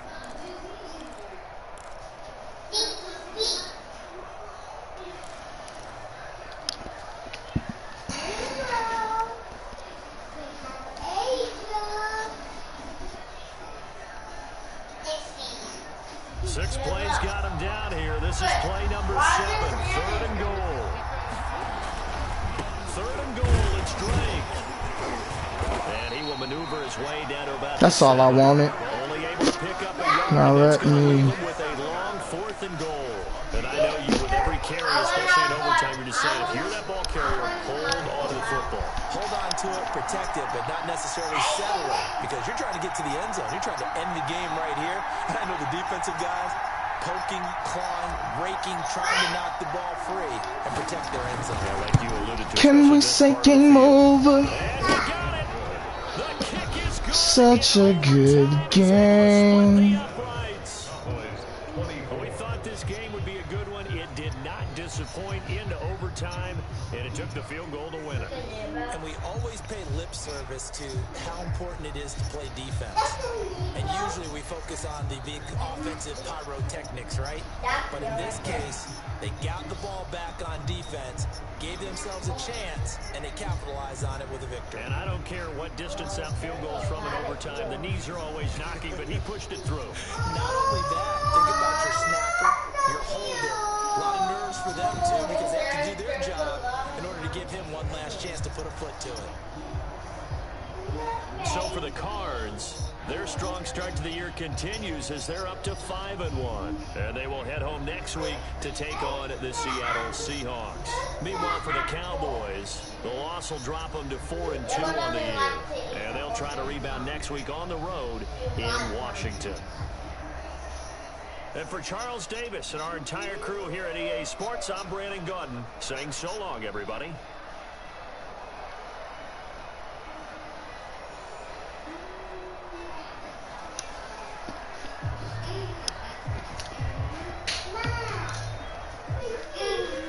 Six plays got him down here. This is play number 7. 3rd and goal. 3rd and goal. It's Drake. And he will maneuver his way down to about. That's all I wanted. Only able to pick up a yard. Now let me. With a long 4th and goal. And I know you, with every carry, especially in overtime, you're just saying, if you're that ball carrier, hold on to the football. Hold on to it, protect it, but not necessarily settle it, because you're trying to get to the end zone. You're trying to end the game right here. And I know the defensive guys poking, clawing, raking, trying to knock the ball free and protect their end zone. Yeah, like you alluded to. Can we say game over? And we got it. The kick is good. Such a good game. We thought this game would be a good one. It did not disappoint into overtime, and it took the field goal to win it. And we always pay lip service to how important it is to play defense. And usually we focus on the big offensive pyrotechnics, right? But in this case, they got the ball back on defense, gave themselves a chance, and they capitalized on it with a victory. And I don't care what distance that field goal is from in overtime. The knees are always knocking, but he pushed it through. Not only that, think about your snapper, your holder. A lot of nerves for them, too, because they have to do their job in order to give him one last chance to put a foot to it. So for the Cards, their strong start to the year continues as they're up to 5-1. And they will head home next week to take on the Seattle Seahawks. Meanwhile, for the Cowboys, the loss will drop them to 4-2 on the year. And they'll try to rebound next week on the road in Washington. And for Charles Davis and our entire crew here at EA Sports, I'm Brandon Gaudin saying so long, everybody.